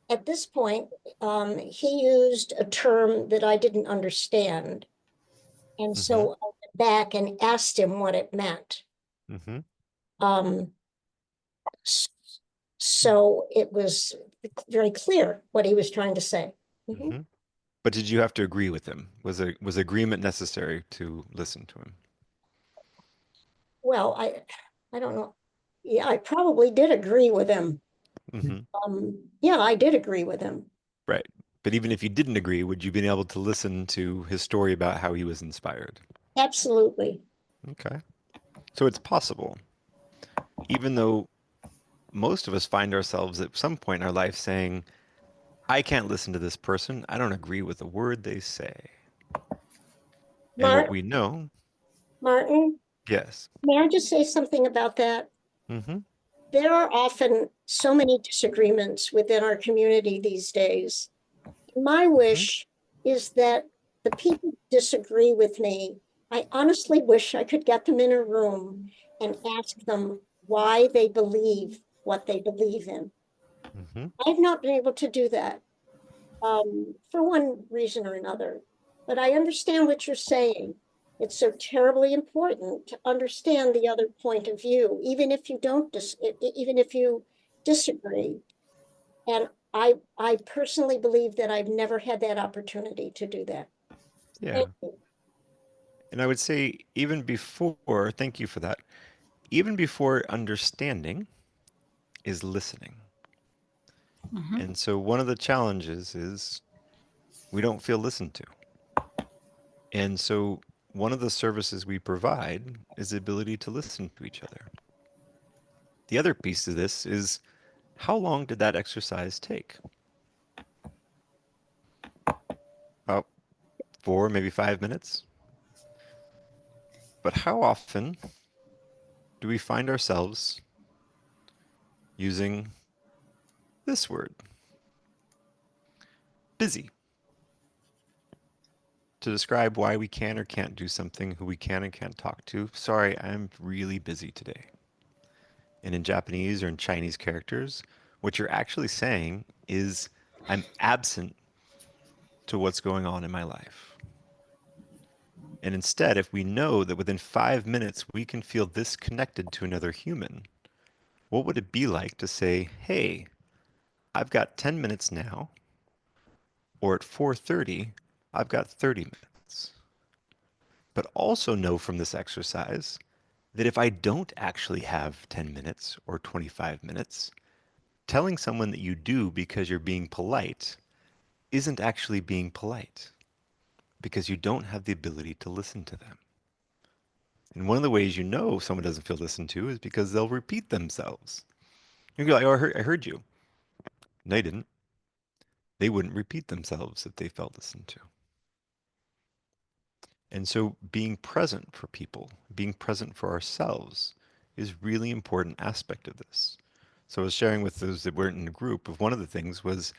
At this point, he used a term that I didn't understand. And so I went back and asked him what it meant. So it was very clear what he was trying to say. But did you have to agree with him? Was agreement necessary to listen to him? Well, I don't know. Yeah, I probably did agree with him. Yeah, I did agree with him. Right. But even if you didn't agree, would you been able to listen to his story about how he was inspired? Absolutely. Okay. So it's possible, even though most of us find ourselves at some point in our life saying, I can't listen to this person. I don't agree with a word they say. And what we know. Martin? Yes. May I just say something about that? There are often so many disagreements within our community these days. My wish is that the people who disagree with me, I honestly wish I could get them in a room and ask them why they believe what they believe in. I've not been able to do that for one reason or another, but I understand what you're saying. It's so terribly important to understand the other point of view, even if you don't, even if you disagree. And I personally believe that I've never had that opportunity to do that. Yeah. And I would say even before, thank you for that, even before understanding is listening. And so one of the challenges is we don't feel listened to. And so one of the services we provide is the ability to listen to each other. The other piece of this is how long did that exercise take? About 4, maybe 5 minutes. But how often do we find ourselves using this word? Busy. To describe why we can or can't do something, who we can and can't talk to. Sorry, I'm really busy today. And in Japanese or in Chinese characters, what you're actually saying is I'm absent to what's going on in my life. And instead, if we know that within 5 minutes we can feel disconnected to another human, what would it be like to say, hey, I've got 10 minutes now, or at 4:30, I've got 30 minutes. But also know from this exercise that if I don't actually have 10 minutes or 25 minutes, telling someone that you do because you're being polite isn't actually being polite because you don't have the ability to listen to them. And one of the ways you know someone doesn't feel listened to is because they'll repeat themselves. You'll be like, oh, I heard you. No, they didn't. They wouldn't repeat themselves if they felt listened to. And so being present for people, being present for ourselves is really important aspect of this. So I was sharing with those that weren't in the group of one of the things was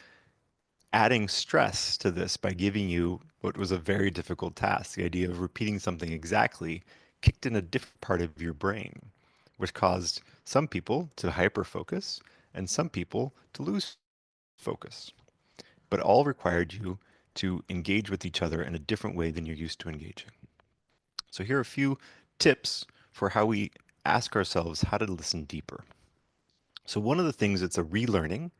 adding stress to this by giving you what was a very difficult task. The idea of repeating something exactly kicked in a different part of your brain, which caused some people to hyper focus and some people to lose focus. But all required you to engage with each other in a different way than you're used to engaging. So here are a few tips for how we ask ourselves how to listen deeper. So one of the things that's a relearning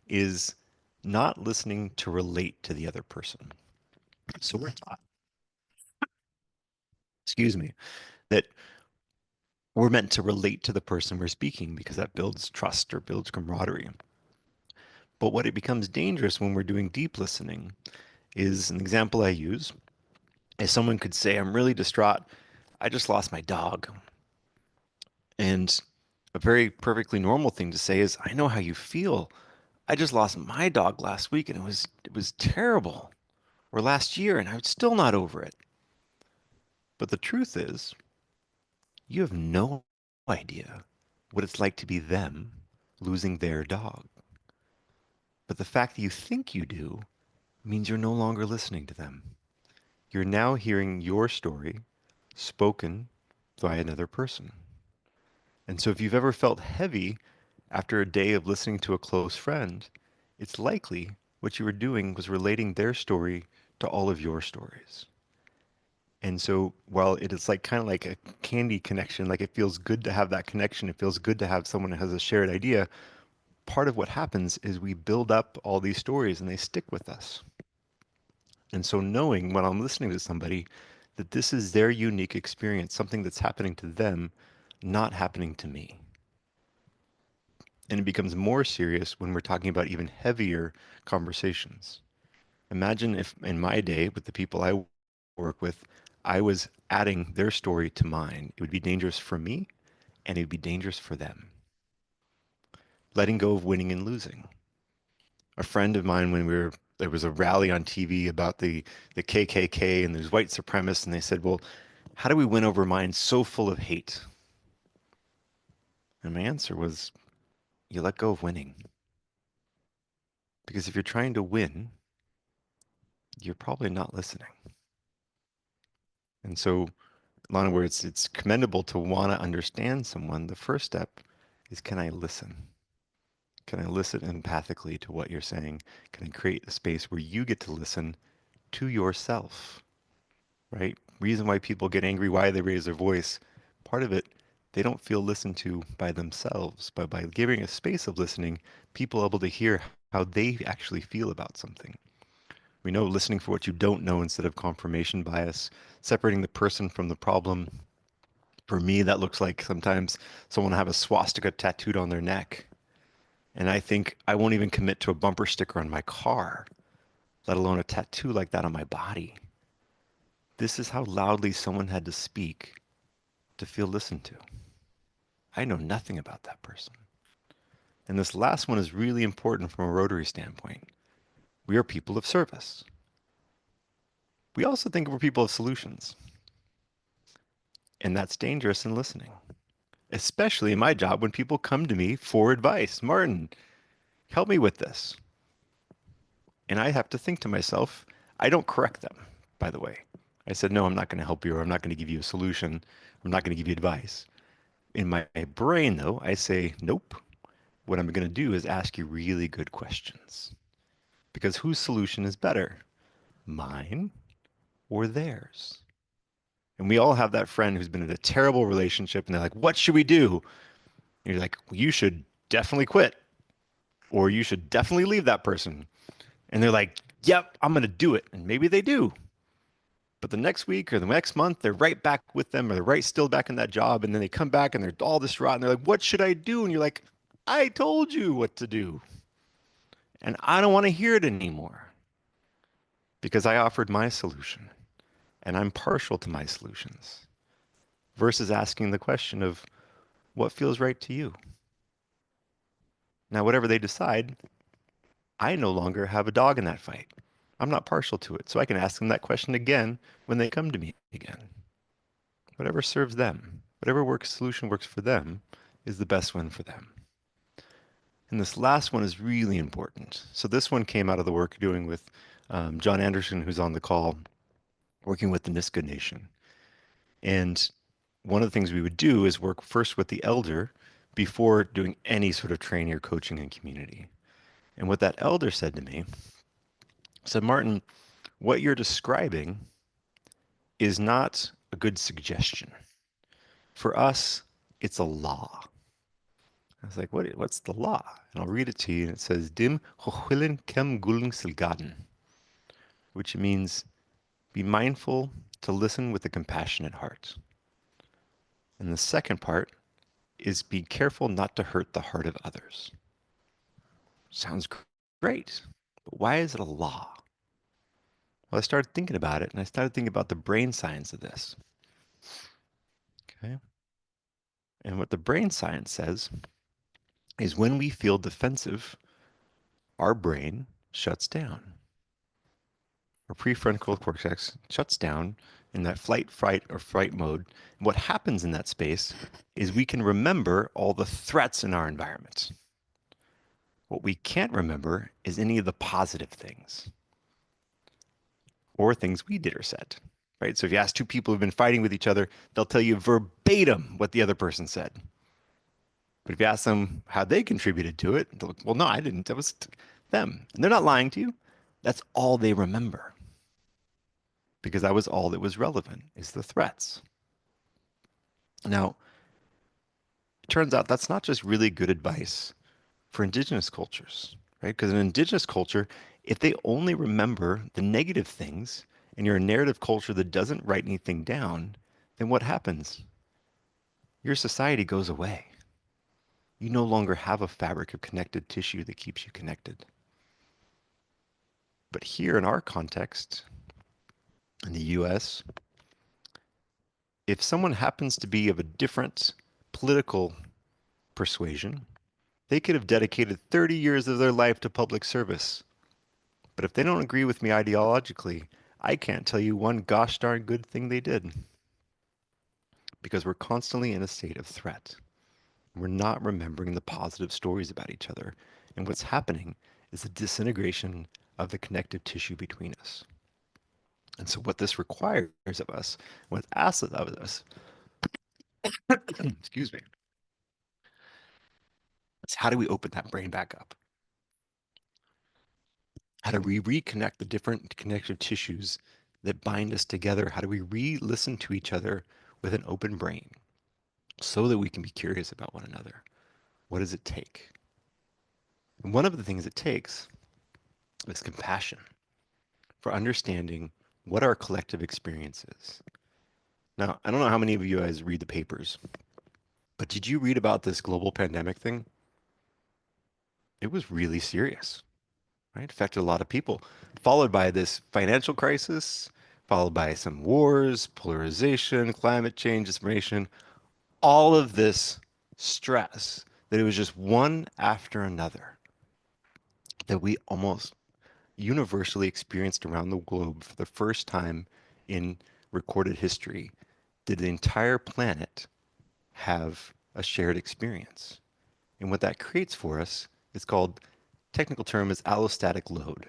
is not listening to relate to the other person. So we're taught, excuse me, that we're meant to relate to the person we're speaking because that builds trust or builds camaraderie. But what it becomes dangerous when we're doing deep listening is an example I use is someone could say, I'm really distraught. I just lost my dog. And a very perfectly normal thing to say is, I know how you feel. I just lost my dog last week and it was terrible. Or last year and I'm still not over it. But the truth is, you have no idea what it's like to be them losing their dog. But the fact that you think you do means you're no longer listening to them. You're now hearing your story spoken by another person. And so if you've ever felt heavy after a day of listening to a close friend, it's likely what you were doing was relating their story to all of your stories. And so while it is like kind of like a candy connection, like it feels good to have that connection, it feels good to have someone that has a shared idea, part of what happens is we build up all these stories and they stick with us. And so knowing when I'm listening to somebody that this is their unique experience, something that's happening to them, not happening to me. And it becomes more serious when we're talking about even heavier conversations. Imagine if in my day with the people I work with, I was adding their story to mine. It would be dangerous for me and it would be dangerous for them. Letting go of winning and losing. A friend of mine, there was a rally on TV about the KKK and there's white supremacists, and they said, well, how do we win over minds so full of hate? And my answer was, you let go of winning. Because if you're trying to win, you're probably not listening. And so, Lana, where it's commendable to want to understand someone, the first step is, can I listen? Can I listen empathically to what you're saying? Can I create a space where you get to listen to yourself, right? Reason why people get angry, why they raise their voice, part of it, they don't feel listened to by themselves. But by giving a space of listening, people are able to hear how they actually feel about something. We know listening for what you don't know instead of confirmation bias, separating the person from the problem. For me, that looks like sometimes someone will have a swastika tattooed on their neck. And I think I won't even commit to a bumper sticker on my car, let alone a tattoo like that on my body. This is how loudly someone had to speak to feel listened to. I know nothing about that person. And this last one is really important from a Rotary standpoint. We are people of service. We also think we're people of solutions. And that's dangerous in listening, especially in my job when people come to me for advice. Martin, help me with this. And I have to think to myself, I don't correct them, by the way. I said, no, I'm not going to help you, or I'm not going to give you a solution. I'm not going to give you advice. In my brain, though, I say, nope. What I'm going to do is ask you really good questions. Because whose solution is better? Mine or theirs? And we all have that friend who's been in a terrible relationship and they're like, what should we do? And you're like, well, you should definitely quit. Or you should definitely leave that person. And they're like, yep, I'm going to do it. And maybe they do. But the next week or the next month, they're right back with them, or they're still back in that job. And then they come back and they're all distraught. And they're like, what should I do? And you're like, I told you what to do. And I don't want to hear it anymore. Because I offered my solution. And I'm partial to my solutions. Versus asking the question of, what feels right to you? Now, whatever they decide, I no longer have a dog in that fight. I'm not partial to it. So I can ask them that question again when they come to me again. Whatever serves them, whatever solution works for them is the best one for them. And this last one is really important. So this one came out of the work doing with John Anderson, who's on the call, working with the Niska Nation. And one of the things we would do is work first with the elder before doing any sort of training or coaching in community. And what that elder said to me, said, Martin, what you're describing is not a good suggestion. For us, it's a law. I was like, what's the law? And I'll read it to you. And it says, Dim hochwillen kem gulung silgaden, which means be mindful to listen with a compassionate heart. And the second part is be careful not to hurt the heart of others. Sounds great, but why is it a law? Well, I started thinking about it, and I started thinking about the brain science of this. Okay. And what the brain science says is when we feel defensive, our brain shuts down. Our prefrontal cortex shuts down in that flight, fight, or fright mode. And what happens in that space is we can remember all the threats in our environment. What we can't remember is any of the positive things or things we did or said, right? So if you ask two people who've been fighting with each other, they'll tell you verbatim what the other person said. But if you ask them how they contributed to it, they'll, well, no, I didn't. That was them. And they're not lying to you. That's all they remember. Because that was all that was relevant, is the threats. Now, it turns out that's not just really good advice for indigenous cultures, right? Because in indigenous culture, if they only remember the negative things and you're a narrative culture that doesn't write anything down, then what happens? Your society goes away. You no longer have a fabric of connected tissue that keeps you connected. But here in our context, in the US, if someone happens to be of a different political persuasion, they could have dedicated 30 years of their life to public service. But if they don't agree with me ideologically, I can't tell you one gosh darn good thing they did. Because we're constantly in a state of threat. We're not remembering the positive stories about each other. And what's happening is the disintegration of the connective tissue between us. And so what this requires of us, what it asks of us, excuse me, is how do we open that brain back up? How do we reconnect the different connective tissues that bind us together? How do we re-listen to each other with an open brain so that we can be curious about one another? What does it take? And one of the things it takes is compassion for understanding what our collective experience is. Now, I don't know how many of you guys read the papers, but did you read about this global pandemic thing? It was really serious, right? Affected a lot of people, followed by this financial crisis, followed by some wars, polarization, climate change, disinformation, all of this stress that it was just one after another that we almost universally experienced around the globe for the first time in recorded history. Did the entire planet have a shared experience? And what that creates for us is called, technical term is allostatic load,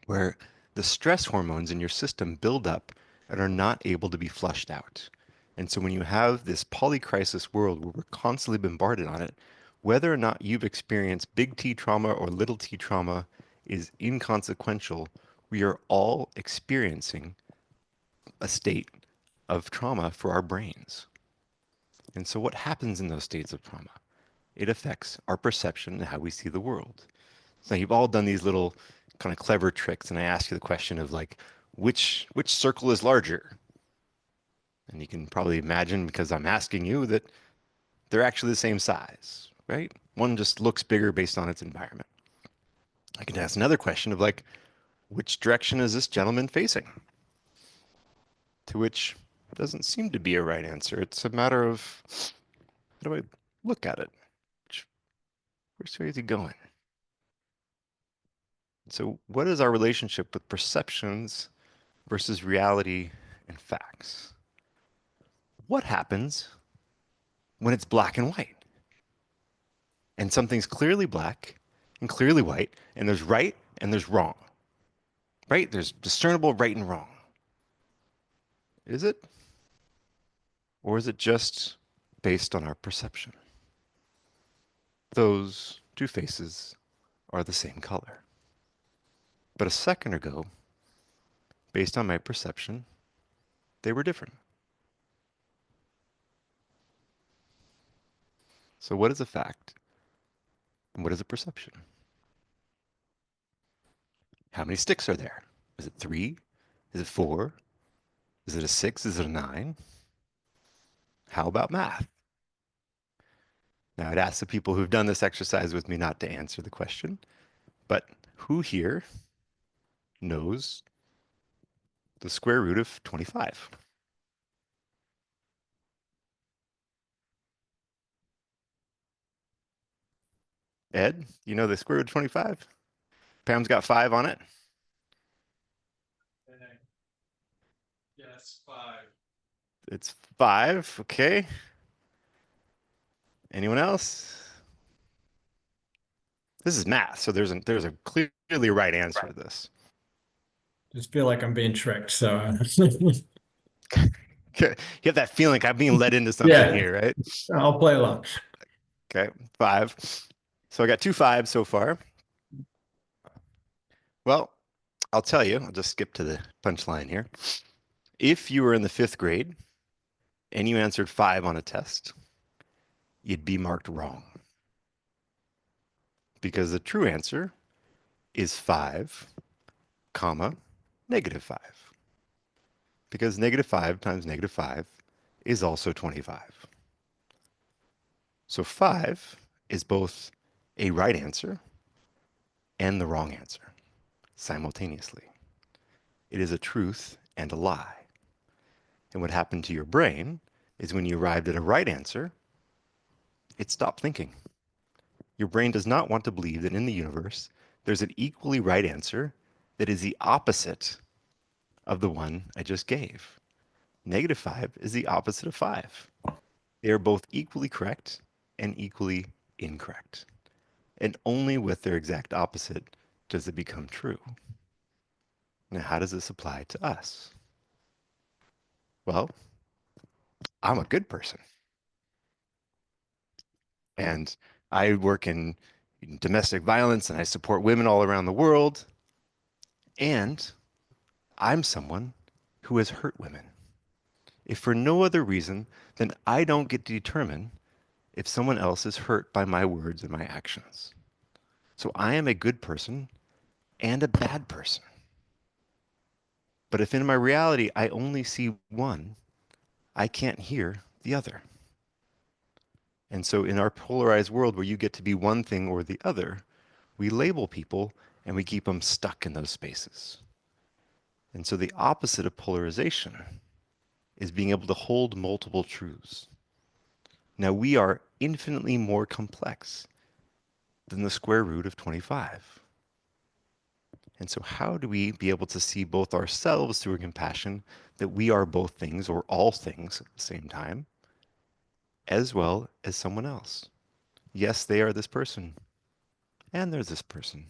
where the stress hormones in your system build up and are not able to be flushed out. And so when you have this polycrisis world where we're constantly bombarded on it, whether or not you've experienced big T trauma or little t trauma is inconsequential. We are all experiencing a state of trauma for our brains. And so what happens in those states of trauma? It affects our perception and how we see the world. So you've all done these little kind of clever tricks, and I ask you the question of like, which circle is larger? And you can probably imagine, because I'm asking you, that they're actually the same size, right? One just looks bigger based on its environment. I can ask another question of like, which direction is this gentleman facing? To which doesn't seem to be a right answer. It's a matter of, how do I look at it? Which way is he going? So what is our relationship with perceptions versus reality and facts? What happens when it's black and white? And something's clearly black and clearly white, and there's right and there's wrong. Right? There's discernible right and wrong. Is it? Or is it just based on our perception? Those two faces are the same color. But a second ago, based on my perception, they were different. So what is a fact? And what is a perception? How many sticks are there? Is it 3? Is it 4? Is it a 6? Is it a 9? How about math? Now, I'd ask the people who've done this exercise with me not to answer the question, but who here knows the square root of 25? Ed, you know the square root of 25? Pam's got 5 on it. Yes, 5. It's 5, okay. Anyone else? This is math, so there's a clearly right answer to this. Just feel like I'm being tricked, so. You have that feeling like I'm being led into something here, right? I'll play along. Okay, 5. So I got 2 5s so far. Well, I'll tell you, I'll just skip to the punchline here. If you were in the 5th grade and you answered 5 on a test, you'd be marked wrong. Because the true answer is 5, comma, -5. Because -5 times -5 is also 25. So 5 is both a right answer and the wrong answer simultaneously. It is a truth and a lie. And what happened to your brain is when you arrived at a right answer, it stopped thinking. Your brain does not want to believe that in the universe there's an equally right answer that is the opposite of the one I just gave. -5 is the opposite of 5. They are both equally correct and equally incorrect. And only with their exact opposite does it become true. Now, how does this apply to us? Well, I'm a good person. And I work in domestic violence and I support women all around the world. And I'm someone who has hurt women. If for no other reason, then I don't get to determine if someone else is hurt by my words and my actions. So I am a good person and a bad person. But if in my reality I only see one, I can't hear the other. And so in our polarized world where you get to be one thing or the other, we label people and we keep them stuck in those spaces. And so the opposite of polarization is being able to hold multiple truths. Now we are infinitely more complex than the square root of 25. And so how do we be able to see both ourselves through a compassion that we are both things or all things at the same time, as well as someone else? Yes, they are this person, and there's this person.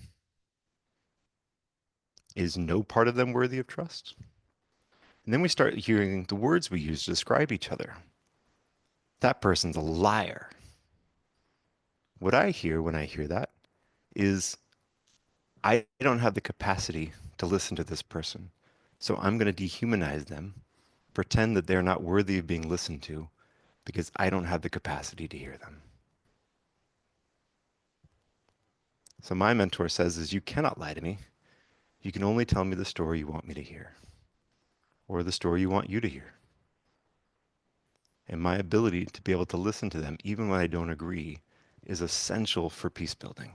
Is no part of them worthy of trust? And then we start hearing the words we use to describe each other. That person's a liar. What I hear when I hear that is, I don't have the capacity to listen to this person, so I'm going to dehumanize them, pretend that they're not worthy of being listened to, because I don't have the capacity to hear them. So my mentor says is, you cannot lie to me. You can only tell me the story you want me to hear, or the story you want you to hear. And my ability to be able to listen to them, even when I don't agree, is essential for peace building,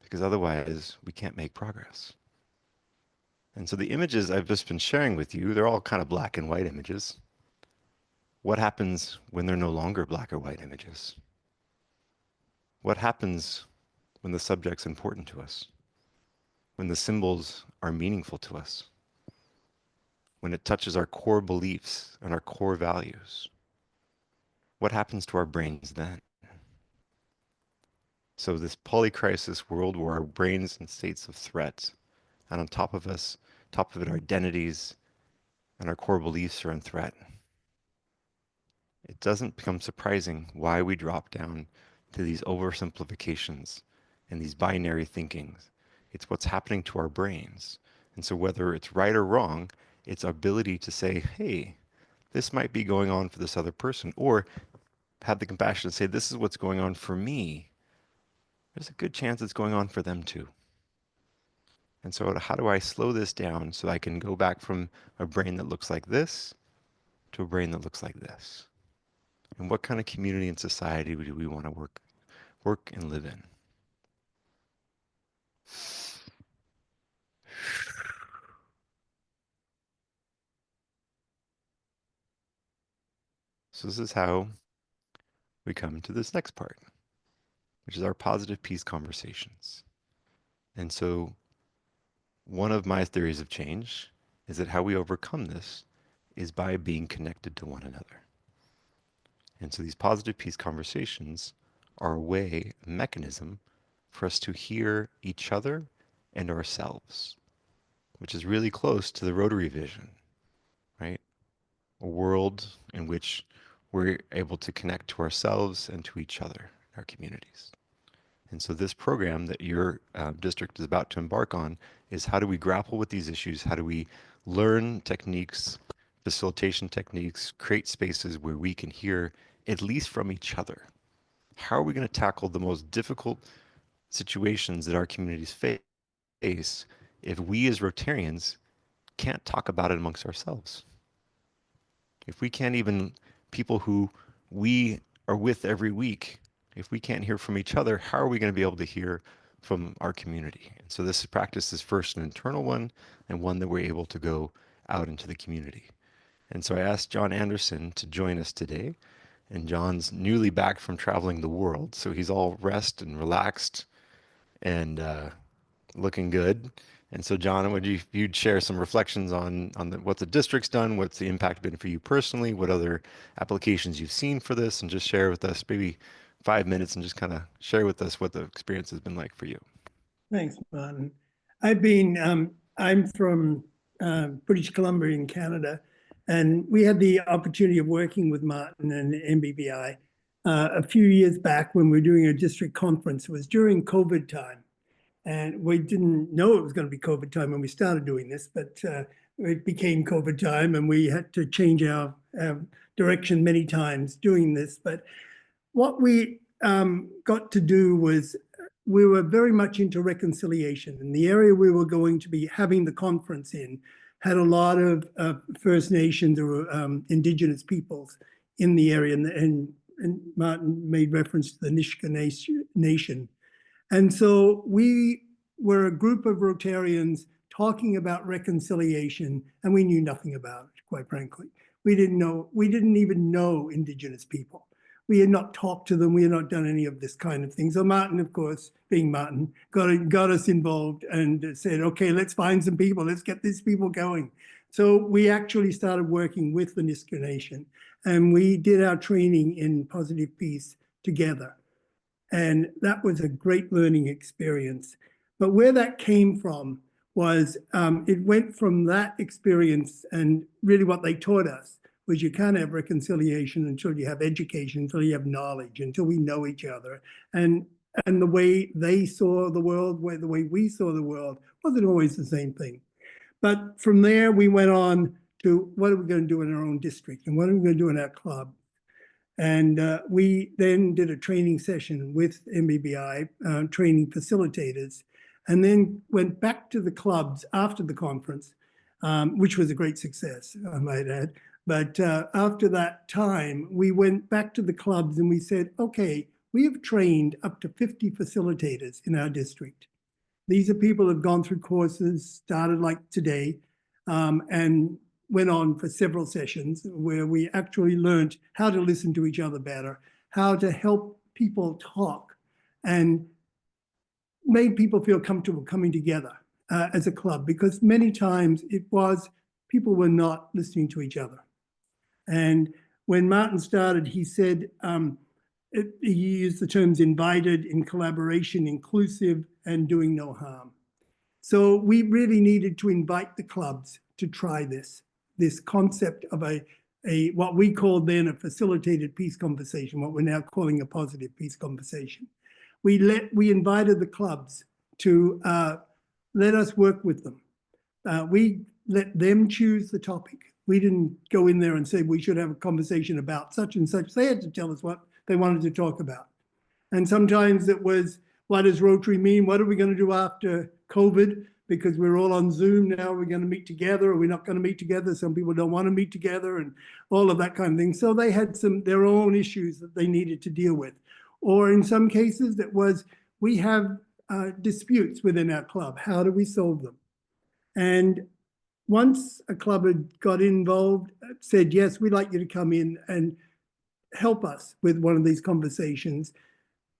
because otherwise we can't make progress. And so the images I've just been sharing with you, they're all kind of black and white images. What happens when they're no longer black or white images? What happens when the subject's important to us? when the symbols are meaningful to us, when it touches our core beliefs and our core values? What happens to our brains then? So this polycrisis world where our brains in states of threat, and on top of us, top of it, our identities and our core beliefs are in threat. It doesn't become surprising why we drop down to these oversimplifications and these binary thinkings. It's what's happening to our brains. And so whether it's right or wrong, it's our ability to say, hey, this might be going on for this other person, or have the compassion to say, this is what's going on for me. There's a good chance it's going on for them too. And so how do I slow this down so I can go back from a brain that looks like this to a brain that looks like this? And what kind of community and society do we want to work and live in? So this is how we come to this next part, which is our positive peace conversations. And so one of my theories of change is that how we overcome this is by being connected to one another. And so these positive peace conversations are a way, a mechanism for us to hear each other and ourselves, which is really close to the Rotary vision, right? A world in which we're able to connect to ourselves and to each other, our communities. And so this program that your district is about to embark on is how do we grapple with these issues? How do we learn techniques, facilitation techniques, create spaces where we can hear at least from each other? How are we going to tackle the most difficult situations that our communities face if we as Rotarians can't talk about it amongst ourselves? If we can't even, people who we are with every week, if we can't hear from each other, how are we going to be able to hear from our community? And so this practice is first an internal one and one that we're able to go out into the community. And so I asked John Anderson to join us today. And John's newly back from traveling the world, so he's all rest and relaxed and looking good. And so, John, would you'd share some reflections on what the district's done, what's the impact been for you personally, what other applications you've seen for this, and just share with us maybe 5 minutes and just kind of share with us what the experience has been like for you. Thanks, Martin. I'm from British Columbia in Canada, and we had the opportunity of working with Martin and MBBI a few years back when we were doing a district conference. It was during COVID time. And we didn't know it was going to be COVID time when we started doing this, but it became COVID time and we had to change our direction many times doing this. But what we got to do was we were very much into reconciliation. And the area we were going to be having the conference in had a lot of First Nations or Indigenous peoples in the area. And Martin made reference to the Nisga'a Nation. And so we were a group of Rotarians talking about reconciliation, and we knew nothing about it, quite frankly. We didn't even know Indigenous people. We had not talked to them. We had not done any of this kind of thing. So Martin, of course, being Martin, got us involved and said, okay, let's find some people. Let's get these people going. So we actually started working with the Nisga'a Nation, and we did our training in positive peace together. And that was a great learning experience. But where that came from was it went from that experience, and really what they taught us was you can't have reconciliation until you have education, until you have knowledge, until we know each other. And the way they saw the world, the way we saw the world, wasn't always the same thing. But from there, we went on to what are we going to do in our own district and what are we going to do in our club? And we then did a training session with MBBI, training facilitators, and then went back to the clubs after the conference, which was a great success, I might add. But after that time, we went back to the clubs and we said, okay, we have trained up to 50 facilitators in our district. These are people who have gone through courses, started like today, and went on for several sessions where we actually learned how to listen to each other better, how to help people talk, and made people feel comfortable coming together as a club, because many times it was people were not listening to each other. And when Martin started, he said, he used the terms invited, in collaboration, inclusive, and doing no harm. So we really needed to invite the clubs to try this concept of a what we called then a facilitated peace conversation, what we're now calling a positive peace conversation. We invited the clubs to let us work with them. We let them choose the topic. We didn't go in there and say we should have a conversation about such and such. They had to tell us what they wanted to talk about. And sometimes it was, what does Rotary mean? What are we going to do after COVID? Because we're all on Zoom now, we're going to meet together, or we're not going to meet together. Some people don't want to meet together, and all of that kind of thing. So they had their own issues that they needed to deal with. Or in some cases, it was, we have disputes within our club. How do we solve them? And once a club had got involved, said, yes, we'd like you to come in and help us with one of these conversations,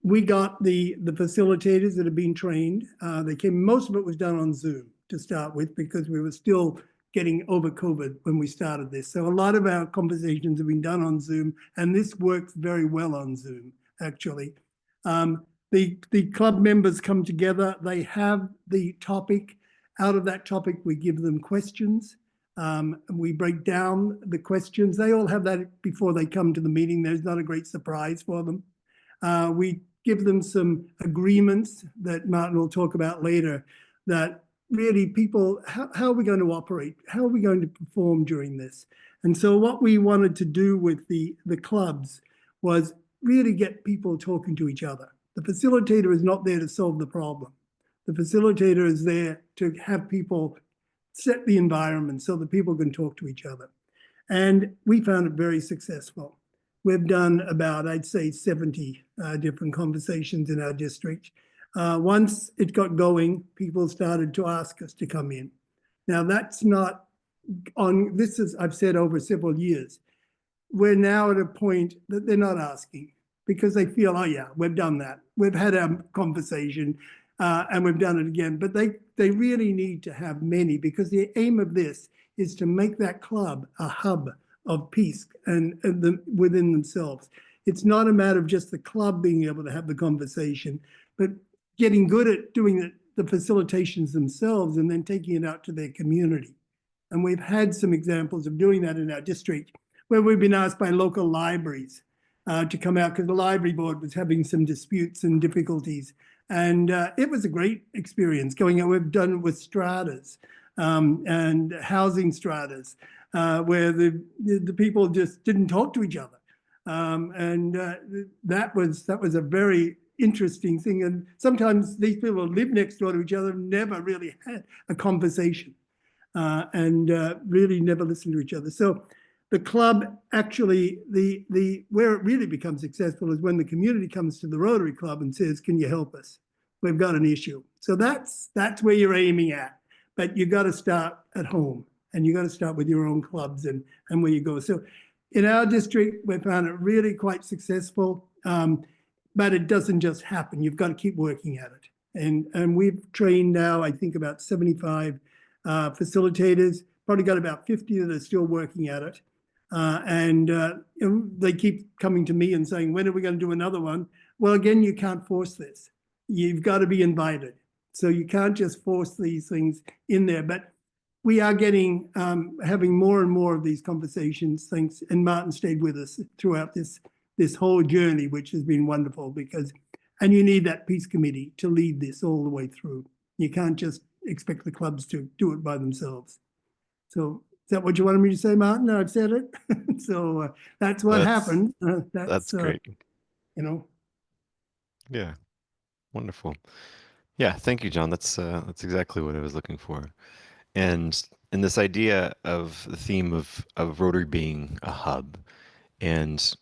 we got the facilitators that have been trained. They came, most of it was done on Zoom to start with, because we were still getting over COVID when we started this. So a lot of our conversations have been done on Zoom, and this works very well on Zoom, actually. The club members come together, they have the topic. Out of that topic, we give them questions. We break down the questions. They all have that before they come to the meeting. There's not a great surprise for them. We give them some agreements that Martin will talk about later, that really people, how are we going to operate? How are we going to perform during this? And so what we wanted to do with the clubs was really get people talking to each other. The facilitator is not there to solve the problem. The facilitator is there to have people set the environment so that people can talk to each other. And we found it very successful. We've done about, I'd say, 70 different conversations in our district. Once it got going, people started to ask us to come in. Now that's not on, this is, I've said over several years. We're now at a point that they're not asking, because they feel, oh yeah, we've done that. We've had our conversation and we've done it again. But they really need to have many, because the aim of this is to make that club a hub of peace and within themselves. It's not a matter of just the club being able to have the conversation, but getting good at doing the facilitations themselves and then taking it out to their community. And we've had some examples of doing that in our district, where we've been asked by local libraries to come out, because the library board was having some disputes and difficulties. And it was a great experience going out. We've done it with stratas and housing stratas, where the people just didn't talk to each other. That was a very interesting thing. And sometimes these people live next door to each other and never really had a conversation and really never listened to each other. So the club actually, where it really becomes successful is when the community comes to the Rotary Club and says, can you help us? We've got an issue. So that's where you're aiming at. But you got to start at home, and you got to start with your own clubs and where you go. So in our district, we found it really quite successful, but it doesn't just happen. You've got to keep working at it. And we've trained now, I think, about 75 facilitators, probably got about 50 that are still working at it. They keep coming to me and saying, when are we going to do another one? Well, again, you can't force this. You've got to be invited. So you can't just force these things in there. But we are getting, having more and more of these conversations, thanks. And Martin stayed with us throughout this whole journey, which has been wonderful, because, and you need that peace committee to lead this all the way through. You can't just expect the clubs to do it by themselves. So is that what you wanted me to say, Martin? I've said it. So that's what happened. That's great. You know. Yeah, wonderful. Yeah, thank you, John. That's exactly what I was looking for. And this idea of the theme of Rotary being a hub, and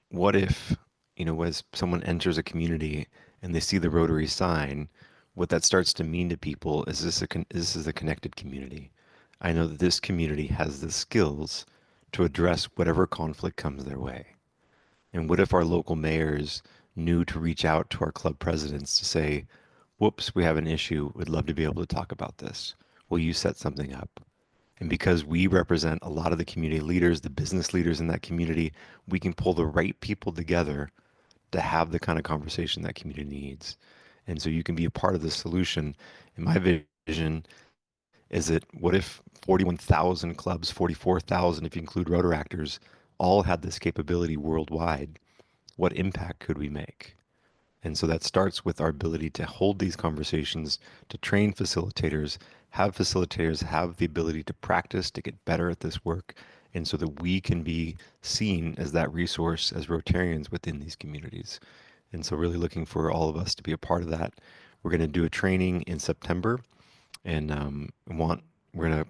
what if, as someone enters a community and they see the Rotary sign, what that starts to mean to people is this is a connected community. I know that this community has the skills to address whatever conflict comes their way. And what if our local mayors knew to reach out to our club presidents to say, whoops, we have an issue. We'd love to be able to talk about this. Will you set something up? And because we represent a lot of the community leaders, the business leaders in that community, we can pull the right people together to have the kind of conversation that community needs. And so you can be a part of the solution. And my vision is that what if 41,000 clubs, 44,000 if you include Rotaractors, all had this capability worldwide? What impact could we make? And so that starts with our ability to hold these conversations, to train facilitators, have facilitators have the ability to practice, to get better at this work, and so that we can be seen as that resource as Rotarians within these communities. And so really looking for all of us to be a part of that. We're going to do a training in September, and we're going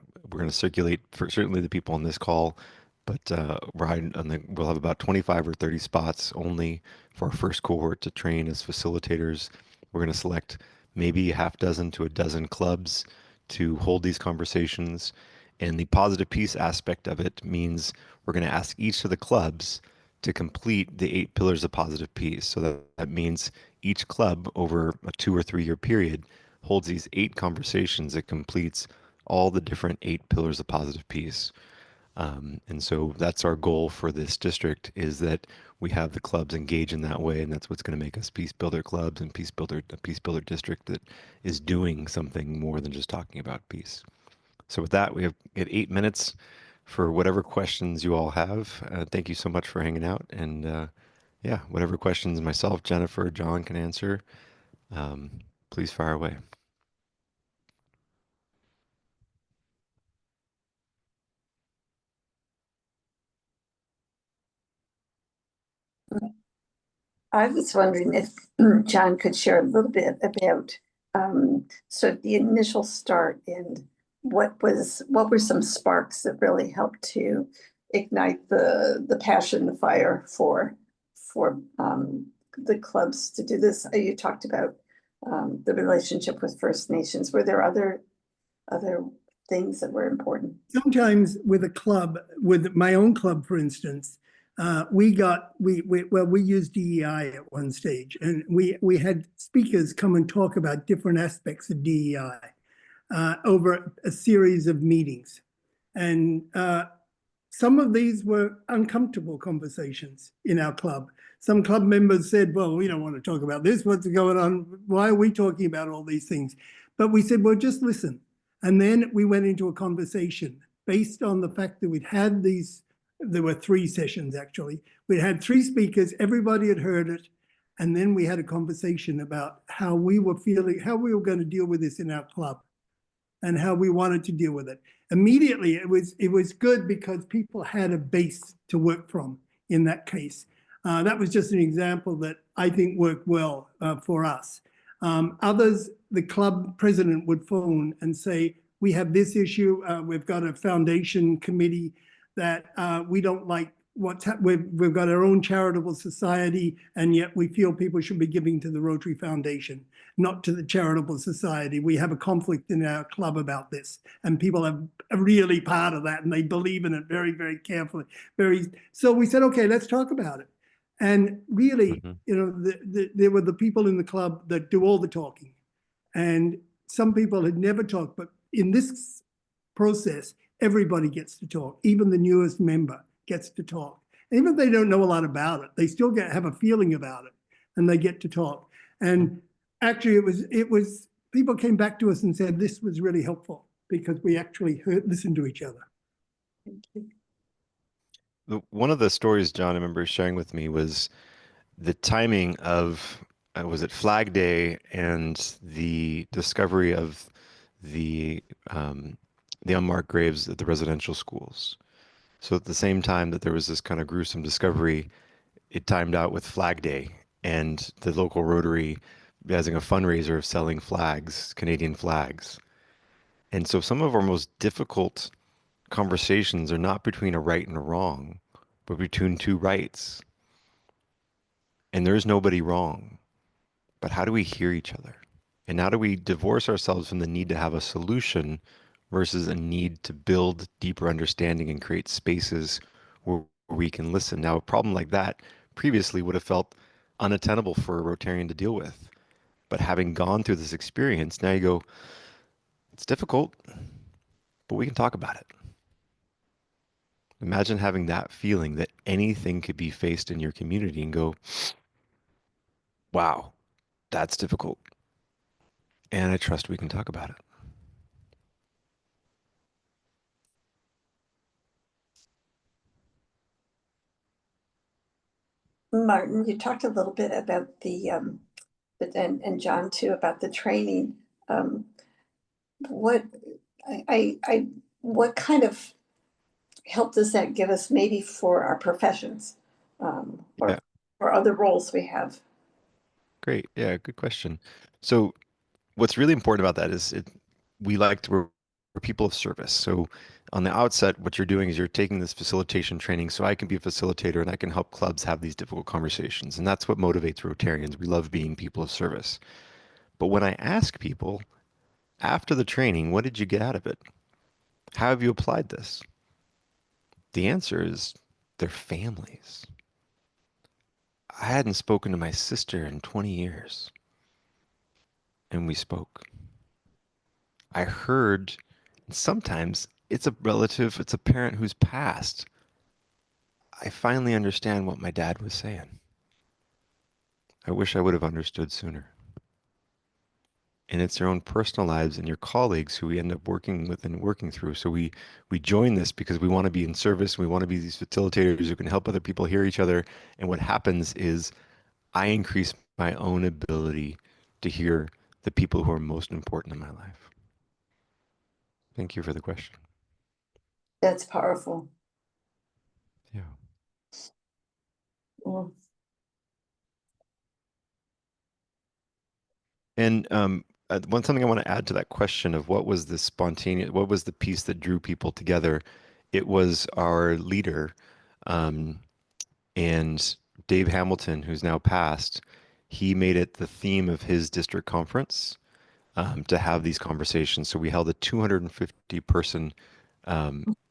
to circulate for certainly the people on this call, but we'll have about 25 or 30 spots only for our first cohort to train as facilitators. We're going to select maybe a half dozen to a dozen clubs to hold these conversations. And the positive peace aspect of it means we're going to ask each of the clubs to complete the 8 pillars of positive peace. So that means each club over a 2 or 3 year period holds these 8 conversations that completes all the different 8 pillars of positive peace. And so that's our goal for this district, is that we have the clubs engage in that way, and that's what's going to make us peace builder clubs and a peace builder district that is doing something more than just talking about peace. So with that, we have 8 minutes for whatever questions you all have. Thank you so much for hanging out, and yeah, whatever questions myself, Jennifer, John can answer, please fire away. I was wondering if John could share a little bit about sort of the initial start and what were some sparks that really helped to ignite the passion, the fire for the clubs to do this. You talked about the relationship with First Nations. We there other things that were important? Sometimes with a club, with my own club, for instance, we used DEI at one stage, and we had speakers come and talk about different aspects of DEI over a series of meetings. And some of these were uncomfortable conversations in our club. Some club members said, well, we don't want to talk about this. What's going on? Why are we talking about all these things? But we said, well, just listen. And then we went into a conversation based on the fact that we'd had these. There were 3 sessions, actually. We had 3 speakers, everybody had heard it. And then we had a conversation about how we were feeling, how we were going to deal with this in our club and how we wanted to deal with it. Immediately, it was good because people had a base to work from in that case. That was just an example that I think worked well for us. Others, the club president would phone and say, we have this issue, we've got a foundation committee that we don't like what's we've got our own charitable society, and yet we feel people should be giving to the Rotary Foundation, not to the charitable society. We have a conflict in our club about this, and people are really part of that, and they believe in it very, very carefully. So we said, okay, let's talk about it. And really, you know, there were the people in the club that do all the talking, and some people had never talked, but in this process, everybody gets to talk. Even the newest member gets to talk. Even if they don't know a lot about it, they still have a feeling about it, and they get to talk. And actually, it was people came back to us and said this was really helpful because we actually listened to each other. Thank you. One of the stories John, I remember sharing with me was the timing of was it Flag Day and the discovery of the unmarked graves at the residential schools. So at the same time that there was this kind of gruesome discovery, it timed out with Flag Day and the local Rotary having a fundraiser of selling flags, Canadian flags. And so some of our most difficult conversations are not between a right and a wrong, but between 2 rights. And there's nobody wrong. But how do we hear each other? And how do we divorce ourselves from the need to have a solution versus a need to build deeper understanding and create spaces where we can listen? Now, a problem like that previously would have felt unattainable for a Rotarian to deal with. But having gone through this experience, now you go, it's difficult, but we can talk about it. Imagine having that feeling that anything could be faced in your community and go, wow, that's difficult. And I trust we can talk about it. Martin, you talked a little bit about and John too, about the training. What what kind of help does that give us maybe for our professions, or for other roles we have? Great. Yeah, good question. So what's really important about that is we're people of service. So on the outset, what you're doing is you're taking this facilitation training so I can be a facilitator and I can help clubs have these difficult conversations. And that's what motivates Rotarians. We love being people of service. But when I ask people after the training, what did you get out of it? How have you applied this? The answer is their families. I hadn't spoken to my sister in 20 years. And we spoke. I heard, sometimes it's a relative, it's a parent who's passed. I finally understand what my dad was saying. I wish I would have understood sooner. And it's their own personal lives and your colleagues who we end up working with and working through. So we join this because we want to be in service. We want to be these facilitators who can help other people hear each other. And what happens is I increase my own ability to hear the people who are most important in my life. Thank you for the question. That's powerful. Yeah. Well, and one something I want to add to that question of what was the piece that drew people together? It was our leader, and Dave Hamilton, who's now passed. He made it the theme of his district conference to have these conversations. So we held a 250 person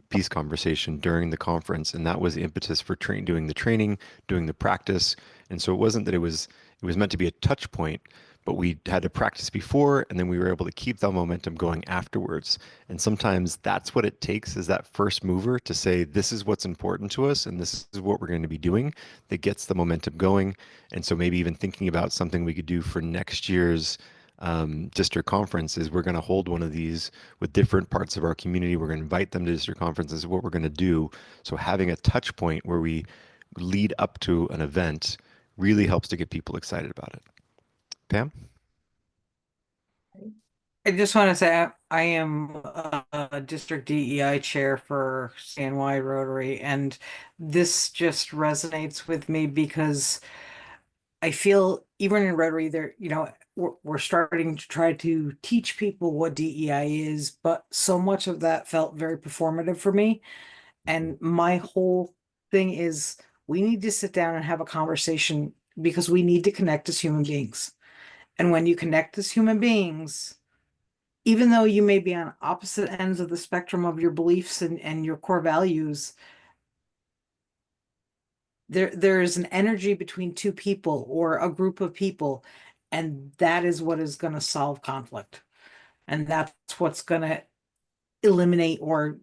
peace conversation during the conference, and that was the impetus for doing the training, doing the practice. And so it wasn't that it was meant to be a touch point, but we had to practice before, and then we were able to keep that momentum going afterwards. And sometimes that's what it takes, is that first mover to say, this is what's important to us, and this is what we're going to be doing, that gets the momentum going. And so maybe even thinking about something we could do for next year's district conferences, we're going to hold one of these with different parts of our community. We're going to invite them to district conferences, what we're going to do. So having a touch point where we lead up to an event really helps to get people excited about it. Pam? I just want to say I am a district DEI chair for CNY Rotary, and this just resonates with me because I feel even in Rotary there, we're starting to try to teach people what DEI is, but so much of that felt very performative for me. And my whole thing is we need to sit down and have a conversation because we need to connect as human beings. And when you connect as human beings, even though you may be on opposite ends of the spectrum of your beliefs and your core values, there is an energy between two people or a group of people, and that is what is going to solve conflict. And that's what's going to eliminate or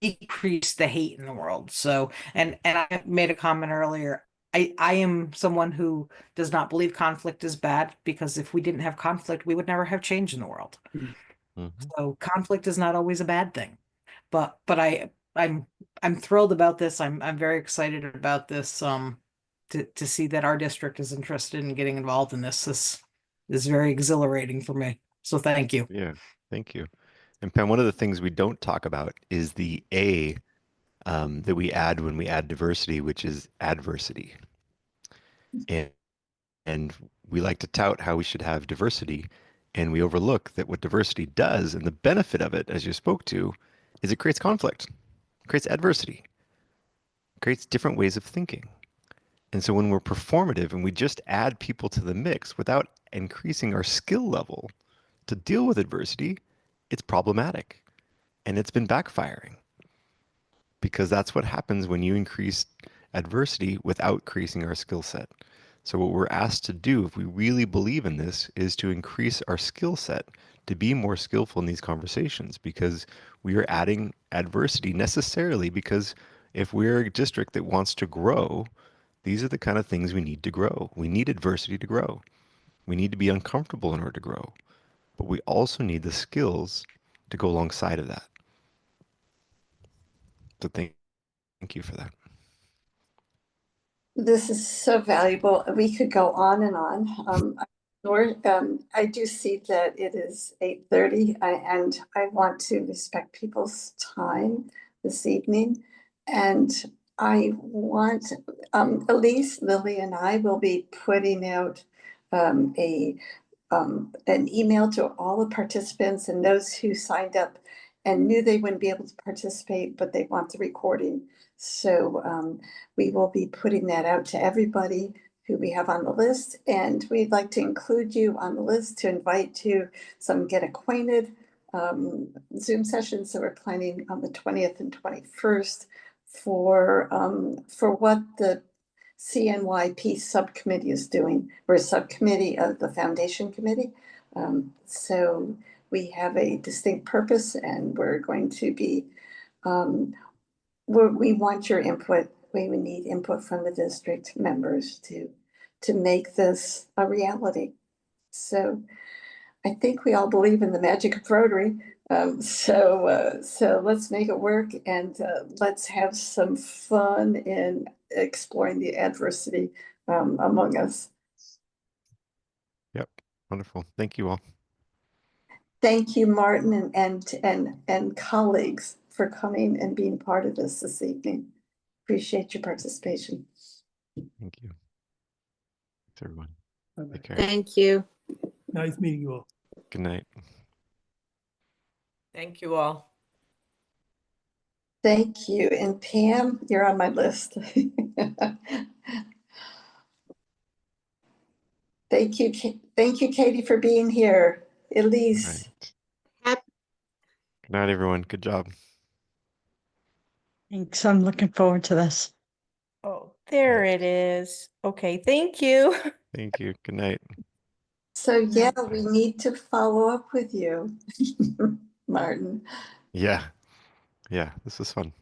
decrease the hate in the world. So, and I made a comment earlier. I am someone who does not believe conflict is bad, because if we didn't have conflict, we would never have change in the world. Mm-hmm. So conflict is not always a bad thing. But I'm thrilled about this. I'm very excited about this. To see that our district is interested in getting involved in this. This is very exhilarating for me. So thank you. Yeah, thank you. And Pam, one of the things we don't talk about is the A that we add when we add diversity, which is adversity. And we like to tout how we should have diversity, and we overlook that what diversity does, and the benefit of it, as you spoke to, is it creates conflict, creates adversity, creates different ways of thinking. And so when we're performative and we just add people to the mix without increasing our skill level to deal with adversity, it's problematic. And it's been backfiring, because that's what happens when you increase adversity without increasing our skill set. So what we're asked to do, if we really believe in this, is to increase our skill set, to be more skillful in these conversations, because we are adding adversity necessarily, because if we're a district that wants to grow, these are the kind of things we need to grow. We need adversity to grow. We need to be uncomfortable in order to grow. But we also need the skills to go alongside of that. So thank you for that. This is so valuable. We could go on and on. I do see that it is 8:30, and I want to respect people's time this evening. And I want, Elise, Lily, and I will be putting out an email to all the participants and those who signed up and knew they wouldn't be able to participate, but they want the recording. So we will be putting that out to everybody who we have on the list, and we'd like to include you on the list to invite to some get acquainted Zoom sessions that we're planning on the 20th and 21st for what the CNYP subcommittee is doing. We're a subcommittee of the foundation committee. So we have a distinct purpose, and we're going to be, we want your input. We would need input from the district members to make this a reality. So I think we all believe in the magic of Rotary. So let's make it work, and let's have some fun in exploring the adversity among us. Yep. Wonderful. Thank you all. Thank you, Martin, and colleagues for coming and being part of this evening. Appreciate your participation. Thank you. Thanks, everyone. Take care. Thank you. Nice meeting you all. Good night. Thank you all. Thank you. And Pam, you're on my list. Thank you. Thank you, Katie, for being here. Elise. Right. Good night, everyone. Good job. Thanks. I'm looking forward to this. Oh, there it is. Okay, thank you. Thank you. Good night. So yeah, we need to follow up with you, Martin. Yeah. Yeah. This was fun.